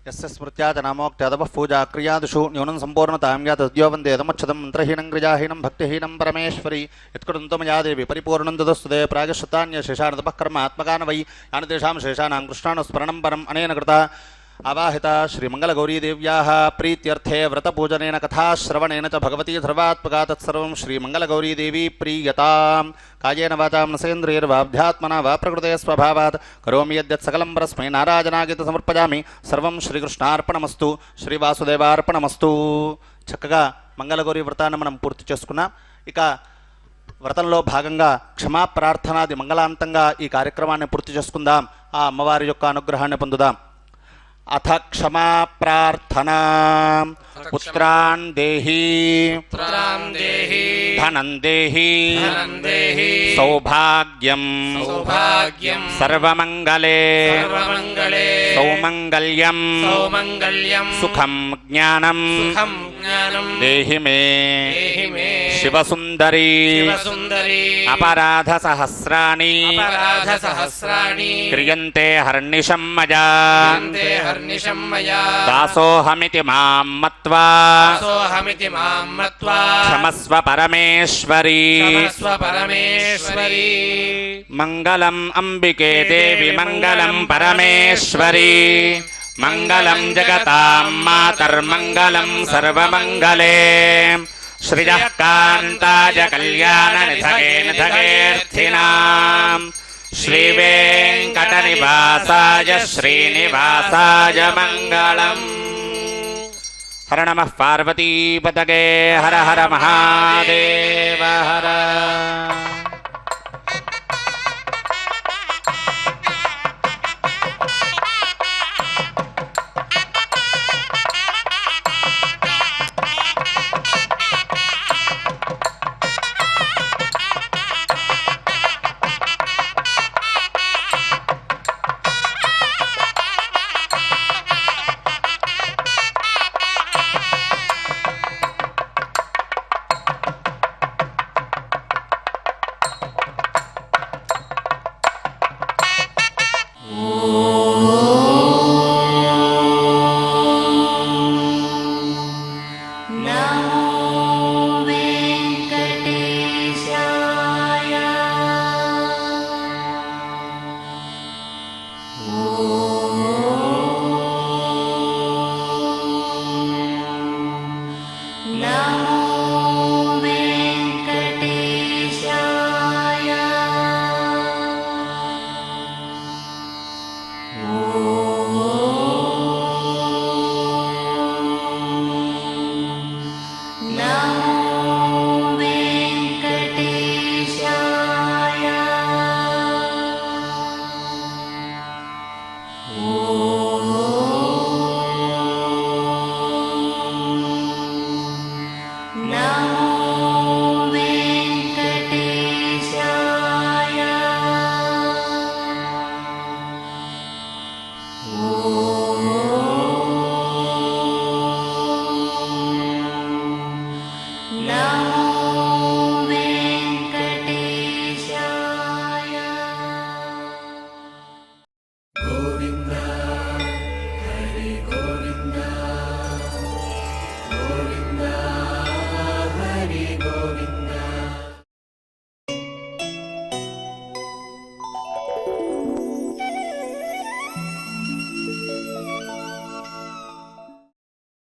यस्य स्मृत्या च नामोक्त्यादपः पूजा क्रियादिषु न्यूनं सम्पूर्णतां यात् तद्यो वन्दे तमच्छदं मन्त्रहीनं क्रियाहीनं भक्तिहीनं परमेश्वरी यत्कृतं मया देवी परिपूर्णं तदस्तुते प्रागशतान्यशेषानतपः कर्मात्मकान् वै यानि तेषां शेषाणां कृष्णानुस्मरणं परम् अनेन कृता आवाहिता श्रीमङ्गलगौरीदेव्याः प्रीत्यर्थे व्रतपूजनेन कथाश्रवणेन च भगवती सर्वात्मका तत्सर्वं श्रीमङ्गलगौरीदेवी प्रीयतां कायेन वाचां नसेन्द्रियर्वाभ्यात्मना वा प्रकृते स्वभावात् करोमि यद्यत् सकलं परस्मै नारायणागीतं समर्पयामि सर्वं శ్రీకృష్ణార్పణమస్తు శ్రీవాసుదేవార్పణమస్తు. చక్కగా మంగళగౌరి వ్రతాన్ని మనం పూర్తి చేసుకున్నాం. ఇక వ్రతంలో భాగంగా క్షమాప్రార్థనాది మంగళాంతంగా ఈ కార్యక్రమాన్ని పూర్తి చేసుకుందాం. ఆ అమ్మవారి యొక్క అనుగ్రహాన్ని పొందుదాం. అథ క్షమా ప్రార్థనా పుత్రాన్ దేహి ధనం దేహి సౌభాగ్యం సర్వమంగళే సౌమంగళ్యం సుఖం జ్ఞానం దేహి మే శివసుందరీ అపరాధ సహస్రాణి క్రియంతే హర్నిశం మయా దాసోహమితి మాం మత్వా క్షమస్వ పరమేశ్వరీ మంగళం అంబికే దేవి మంగళం పరమేశ్వరీ మంగళం జగతాం మాతర్మంగళం సర్వమంగళే శ్రియః కాంతాయ కళ్యాణనిధగే నిధగేర్థినాం శ్రీవేంకటనివాసాయ శ్రీనివాసాయ మంగళం. హర నమః పార్వతీపతగే హర హర మహాదేవ హర. ఓ